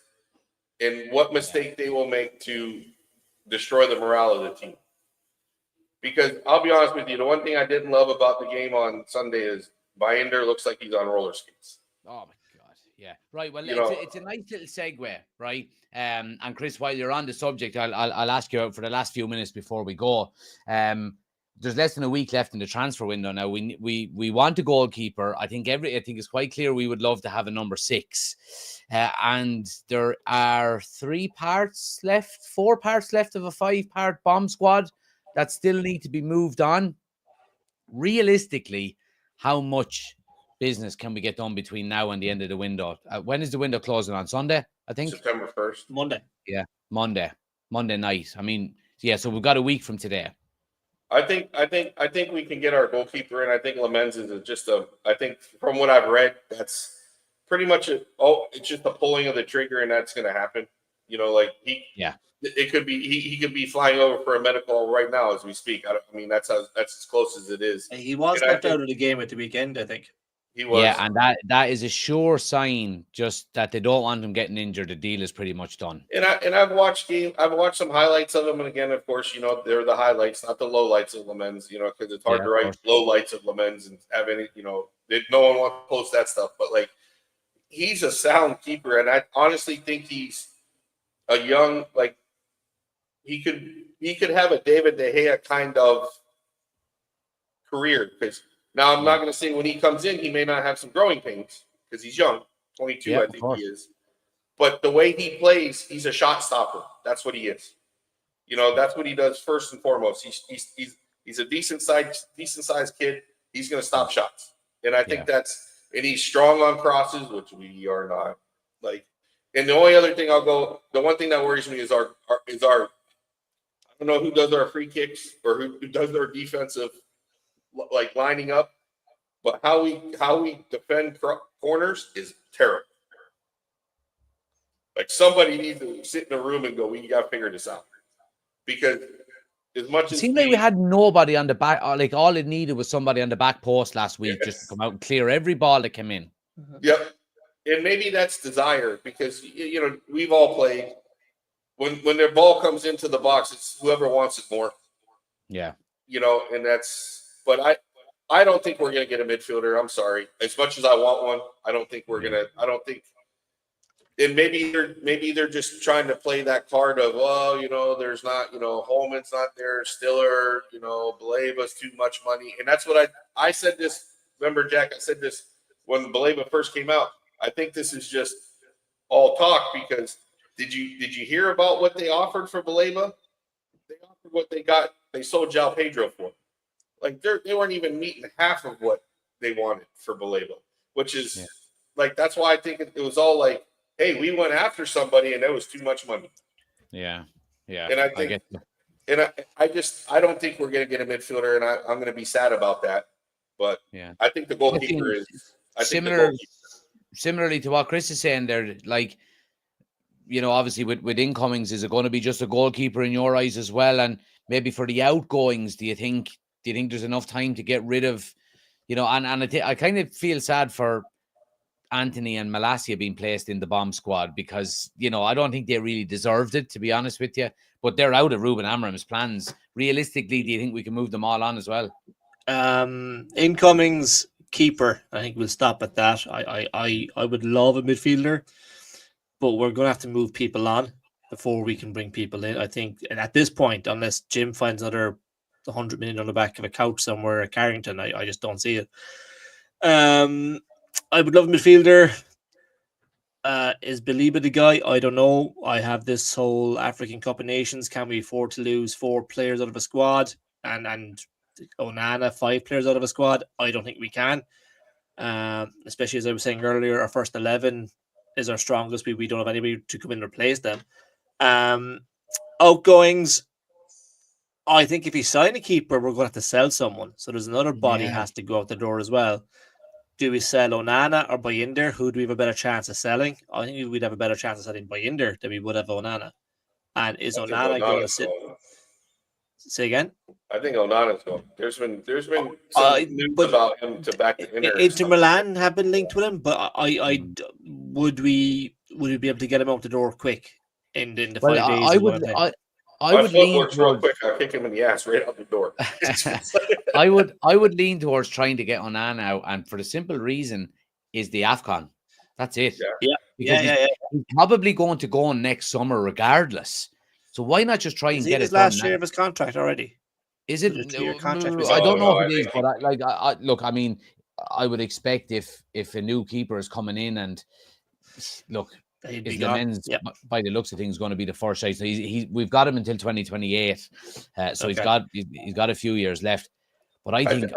and what mistake they will make to destroy the morale of the team. Because I'll be honest with you, the one thing I didn't love about the game on Sunday is Binder looks like he's on roller skates. Oh my God. Yeah. Right. Well, it's a nice little segue, right? And Chris, while you're on the subject, I'll ask you for the last few minutes before we go. There's less than a week left in the transfer window now. We want a goalkeeper. I think it's quite clear we would love to have a number 6. And there are 4 parts left of a 5-part bomb squad that still need to be moved on. Realistically, how much business can we get done between now and the end of the window? When is the window closing? On Sunday, I think? September 1st. Monday. Yeah, Monday night. So we've got a week from today. I think we can get our goalkeeper in. I think Lamens is just I think from what I've read, that's pretty much it's just the pulling of the trigger, and that's going to happen. it could be he could be flying over for a medical right now as we speak. I mean, that's as close as it is. He was And I left think out of the game at the weekend, I think. he was. Yeah, and that is a sure sign just that they don't want him getting injured. The deal is pretty much done. And I've watched some highlights of him, and again, of course, they're the highlights, not the lowlights of Lemens. Because it's hard to write lowlights of Lemens and have any. No one wants to post that stuff, but like he's a sound keeper, and I honestly think he's a young he could have a David De Gea kind of career. Because now I'm not going to say when he comes in he may not have some growing pains because he's young, 22, I think he is. But the way he plays, he's a shot stopper. That's what he is. That's what he does first and foremost. He's a decent sized kid. He's going to stop shots, and I think and he's strong on crosses, which we are not. And the only other thing the one thing that worries me is our. I don't know who does our free kicks or who does our defensive, lining up, but how we defend corners is terrible. Somebody needs to sit in a room and go, we got to figure this out. Because as much as it seemed like we had nobody on the back, all it needed was somebody on the back post last week just to come out and clear every ball that came in. Yep. And maybe that's desire because, we've all played. When their ball comes into the box, it's whoever wants it more. Yeah. And but I don't think we're going to get a midfielder. I'm sorry. As much as I want one, I don't think we're going to, and maybe they're just trying to play that card of, there's not, Holman's not there, Stiller, Baleba's too much money. And that's what I said this, remember, Jack, I said this when Baleba first came out. I think this is just all talk because did you hear about what they offered for Baleba? They offered what they sold João Pedro for. They weren't even meeting half of what they wanted for Baleba, which is that's why I think it was all hey, we went after somebody and that was too much money. Yeah. Yeah. And I think, I don't think we're going to get a midfielder, and I'm going to be sad about that. But I think the goalkeeper is similarly to what Chris is saying there. Obviously with incomings, is it going to be just a goalkeeper in your eyes as well? And maybe for the outgoings, do you think there's enough time to get rid of, and I kind of feel sad for Anthony and Malacia being placed in the bomb squad because, I don't think they really deserved it, to be honest with you. But they're out of Ruben Amorim's plans. Realistically, do you think we can move them all on as well? Incomings, keeper, I think we'll stop at that. I would love a midfielder, but we're going to have to move people on before we can bring people in. I think, and at this point, unless Jim finds another 100 million on the back of a couch somewhere at Carrington, I just don't see it. I would love a midfielder. Is Baleba the guy? I don't know. I have this whole African Cup of Nations. Can we afford to lose 4 players out of a squad? And Onana, 5 players out of a squad? I don't think we can. Especially as I was saying earlier, our first 11 is our strongest. We don't have anybody to come in and replace them. Outgoings, I think if we sign a keeper, we're going to have to sell someone. So there's another body has to go out the door as well. Do we sell Onana or Bayindir? Who do we have a better chance of selling? I think we'd have a better chance of selling Bayindir than we would have Onana. And is Onana going to sit? Say again? I think Onana's going. There's been some news about him to back to Inter. Inter Milan have been linked with him, but would we be able to get him out the door quick in the 5 days? I would lean towards, real quick. I'll kick him in the ass right out the door. I would lean towards trying to get Onana out, and for the simple reason is the AFCON. That's it. Yeah. He's probably going to go on next summer regardless. So why not just try and get his last year of his contract already? Is it? Contract? I don't know if it is, but look. I mean, I would expect if a new keeper is coming in and look. If the men's, by the looks of things, going to be the first choice. So we've got him until 2028, so he's got a few years left. But I think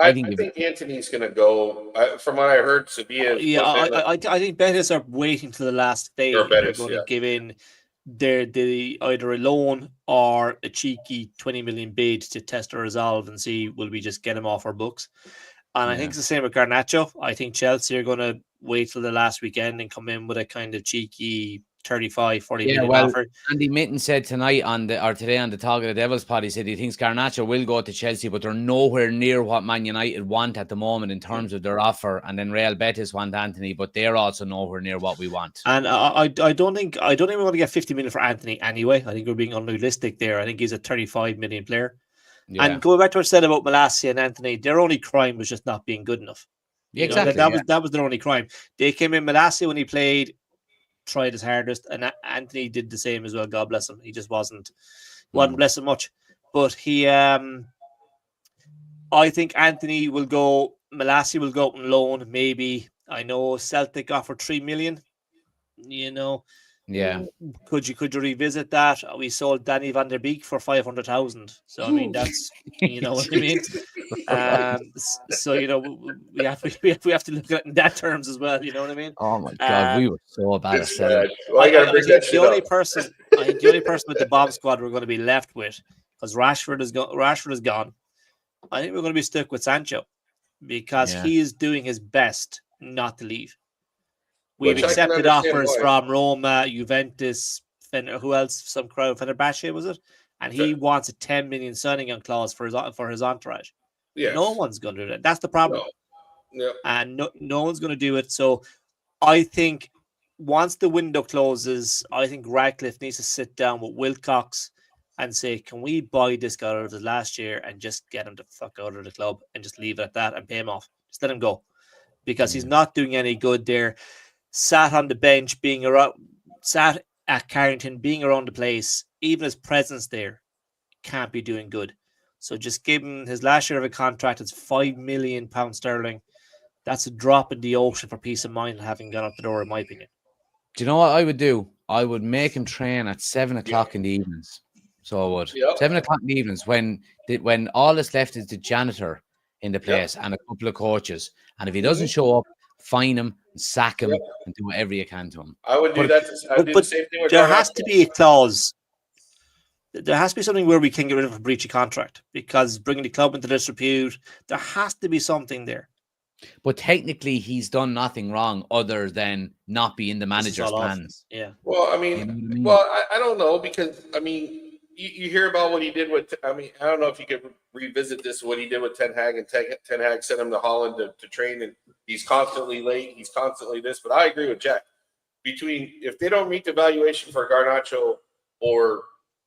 Anthony's going to go. From what I heard, Sevilla. I think Betis are waiting to the last day. They're going to give in either a loan or a cheeky 20 million bid to test our resolve and see will we just get him off our books. And I think it's the same with Garnacho. I think Chelsea are going to wait till the last weekend and come in with a kind of cheeky 35, 40 Yeah, million well, offer. Andy Mitten said today on the Talk of the Devils pod, he said he thinks Garnacho will go to Chelsea, but they're nowhere near what Man United want at the moment in terms of their offer. And then Real Betis want Anthony, but they're also nowhere near what we want. And I don't even want to get 50 million for Anthony anyway. I think we're being unrealistic there. I think he's a 35 million player. Yeah. And going back to what I said about Malacia and Anthony, their only crime was just not being good enough. Yeah, exactly. That was their only crime. They came in. Malacia, when he played, tried his hardest, and Anthony did the same as well. God bless him. He just wasn't blessing much. But he, I think Anthony will go. Malacia will go out on loan. Maybe, I know Celtic offered 3 million. Yeah. Could you revisit that? We sold Danny van der Beek for 500,000. So I mean, that's what I mean. So we have to look at it in that terms as well. You know what I mean? Oh my God, we were so bad at selling. The only person with the bomb squad we're going to be left with, because Rashford is gone. I think we're going to be stuck with Sancho because he is doing his best not to leave. We've accepted offers from Roma, Juventus, who else? Some crowd, Fenerbahce, was it? And he wants a 10 million signing on clause for his entourage. Yes. No one's going to do that. That's the problem. No. Yep. And no one's going to do it. So I think once the window closes, I think Radcliffe needs to sit down with Wilcox and say, can we buy this guy out of the last year and just get him the fuck out of the club and just leave it at that and pay him off? Just let him go. Because he's not doing any good there. Sat on the bench, sat at Carrington, being around the place, even his presence there can't be doing good. So just give him his last year of a contract. It's £5 million sterling. That's a drop in the ocean for peace of mind having gone out the door, in my opinion. Do you know what I would do? I would make him train at 7 o'clock in the evenings. So I would. 7 o'clock in the evenings when all that's left is the janitor in the place and a couple of coaches. And if he doesn't show up, fine him and sack him and do whatever you can to him. I would do that. I'd do the same thing with there has to be a clause. There has to be something where we can get rid of a breach of contract, because bringing the club into disrepute, there has to be something there. But technically, he's done nothing wrong other than not be in the manager's plans. Yeah. Well, I mean, I don't know, because I mean, you hear about what he did with. I mean, I don't know if you could revisit this. What he did with Ten Hag, and Ten Hag sent him to Holland to train, and he's constantly late. He's constantly this. But I agree with Jack. If they don't meet the valuation for Garnacho, or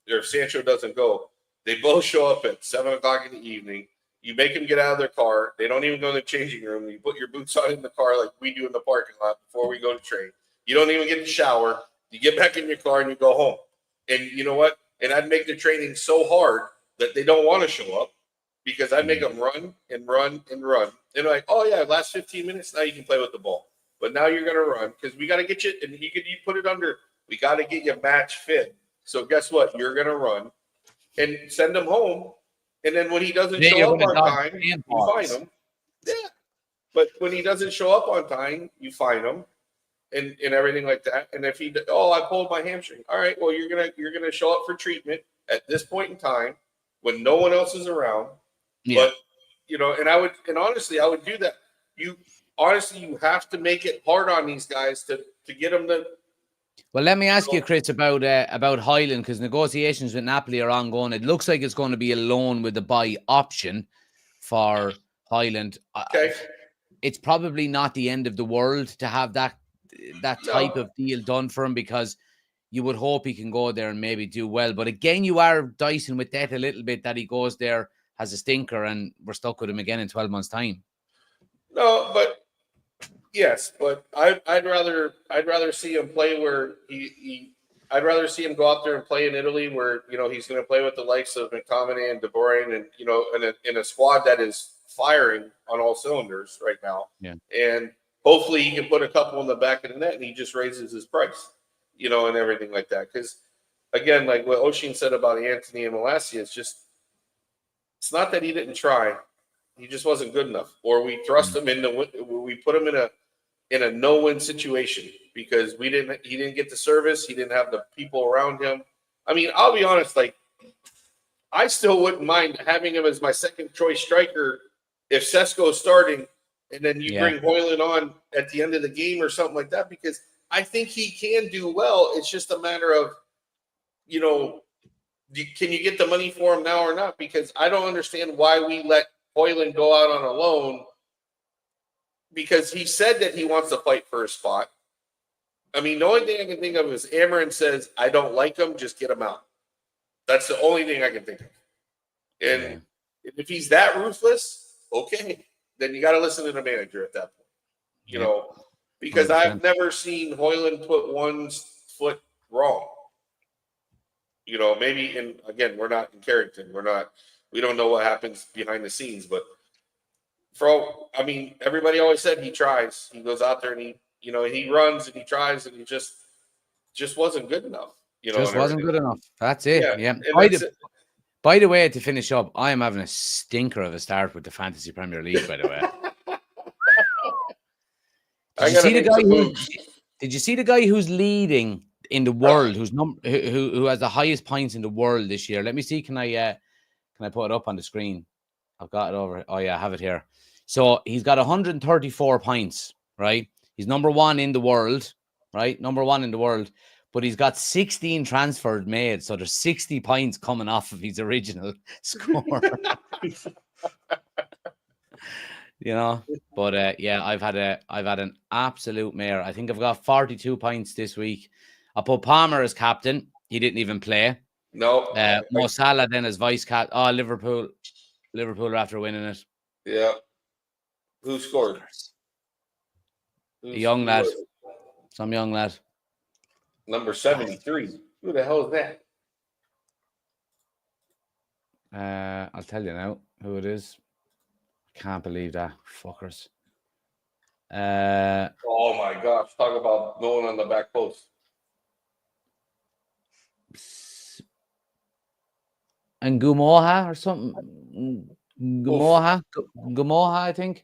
if Sancho doesn't go, they both show up at 7 o'clock in the evening. You make them get out of their car. They don't even go in the changing room. You put your boots on in the car like we do in the parking lot before we go to train. You don't even get to shower. You get back in your car and you go home. And you know what? And I'd make the training so hard that they don't want to show up, because I'd make them run and run and run. And like, oh, yeah, last 15 minutes, now you can play with the ball. But now you're going to run, because we got to get you, and you put it under, we got to get you match fit. So guess what? You're going to run and send him home. And then when he doesn't show up on time, you fine him. Yeah. But when he doesn't show up on time, you fine him and everything like that. And if I pulled my hamstring. All right, well, you're gonna show up for treatment at this point in time when no one else is around. Yeah. But and honestly, I would do that. You have to make it hard on these guys to get them to. Well, let me ask you, Chris, about Highland, because negotiations with Napoli are ongoing. It looks like it's going to be a loan with a buy option for Highland. Okay. It's probably not the end of the world to have that type of deal done for him, because you would hope he can go there and maybe do well. But again, you are dicing with that a little bit, that he goes there, has a stinker, and we're stuck with him again in 12 months' time. No, but. Yes, but I'd rather see him play where I'd rather see him go out there and play in Italy, where he's going to play with the likes of McTominay and De Bruyne, and in a squad that is firing on all cylinders right now. Yeah, and hopefully he can put a couple in the back of the net, and he just raises his price, and everything like that. Because again, like what Oshin said about Anthony and Malacia, it's not that he didn't try. He just wasn't good enough, or we thrust him we put him in a no-win situation, because he didn't get the service. He didn't have the people around him. I mean, I'll be honest, like, I still wouldn't mind having him as my second choice striker if Sesko's starting, and then you bring Hoyland on at the end of the game or something like that, because I think he can do well. It's just a matter of, can you get the money for him now or not? Because I don't understand why we let Hoyland go out on a loan, because he said that he wants to fight for a spot. I mean, the only thing I can think of is Amarin says, I don't like him, just get him out. That's the only thing I can think of. And if he's that ruthless, okay, then you got to listen to the manager at that point, because 100%. I've never seen Hoyland put one foot wrong. Maybe again, we're not in Carrington. We don't know what happens behind the scenes, but everybody always said he tries. He goes out there and he runs and he tries, and he just wasn't good enough. Just wasn't good enough. That's it. Yeah. By the way, to finish up, I am having a stinker of a start with the Fantasy Premier League, by the way. Did you see the guy who's leading in the world, who has the highest points in the world this year? Let me see. Can I put it up on the screen? I've got it over. Oh yeah, I have it here. So he's got 134 points, right? He's number one in the world, right? Number one in the world. But he's got 16 transfers made, so there's 60 points coming off of his original score. But I've had an absolute mare. I think I've got 42 points this week. I put Palmer as captain. He didn't even play. No. Mo Salah then as vice captain. Oh, Liverpool are after winning it. Yeah. Who scored? A young lad. Some young lad. Number 73. Who the hell is that? I'll tell you now who it is. Can't believe that. Fuckers. Oh my gosh. Talk about no one on the back post. And Gumoha or something. Gumoha, I think.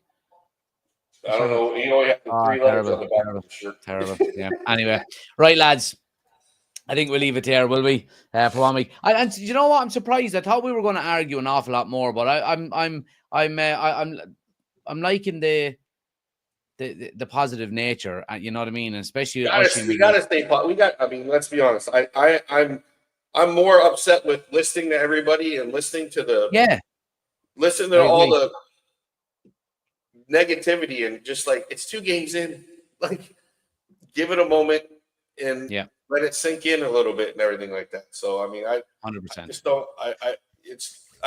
I don't know. You only have the 3 letters on the back. Terrible. Yeah. Anyway, right, lads. I think we'll leave it there, will we? For 1 week. And you know what? I'm surprised. I thought we were going to argue an awful lot more, but I'm liking the positive nature. You know what I mean? And especially we got to stay. Let's be honest. I'm more upset with listening to everybody and listening to all the negativity, and just like, it's 2 games in, like, give it a moment and let it sink in a little bit and everything like that. So I 100%. just don't. I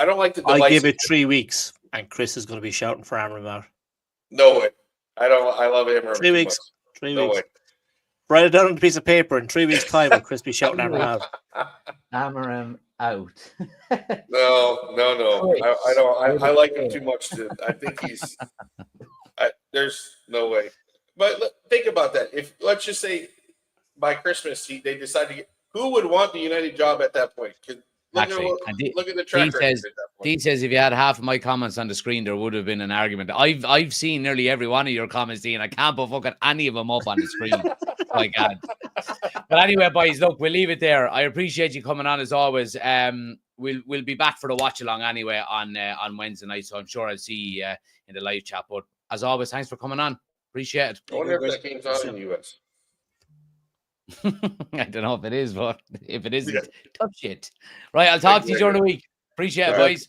don't like the. I give it 3 weeks, and Chris is going to be shouting for Amram out. No way. I don't. I love Amram. 3 weeks. 3 no weeks. Way. Write it down on a piece of paper. In 3 weeks' time, will Chris be shouting Amram out? Amram out. No. I don't. I like him too much. I think he's. There's no way. But think about that. If, let's just say, by Christmas they decide to get, who would want the United job at that point? Look at the track record. He says if you had half of my comments on the screen, there would have been an argument. I've seen nearly every one of your comments, Dean. I can't put fucking any of them up on the screen. My God. But anyway, boys, look, we'll leave it there. I appreciate you coming on as always. We'll be back for the watch along anyway on Wednesday night. So I'm sure I'll see you in the live chat. But as always, thanks for coming on. Appreciate it. I wonder if that game's on in the US. I don't know if it is, but if it isn't, tough shit. Right, I'll talk to you during the week. Appreciate it, boys.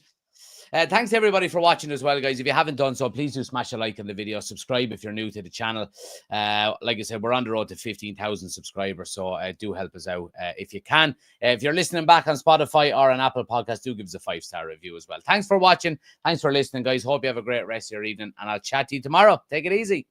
Thanks to everybody for watching as well, guys. If you haven't done so, please do smash a like on the video. Subscribe if you're new to the channel. Like I said, we're on the road to 15,000 subscribers, so do help us out if you can. If you're listening back on Spotify or on Apple Podcasts, do give us a 5-star review as well. Thanks for watching. Thanks for listening, guys. Hope you have a great rest of your evening, and I'll chat to you tomorrow. Take it easy.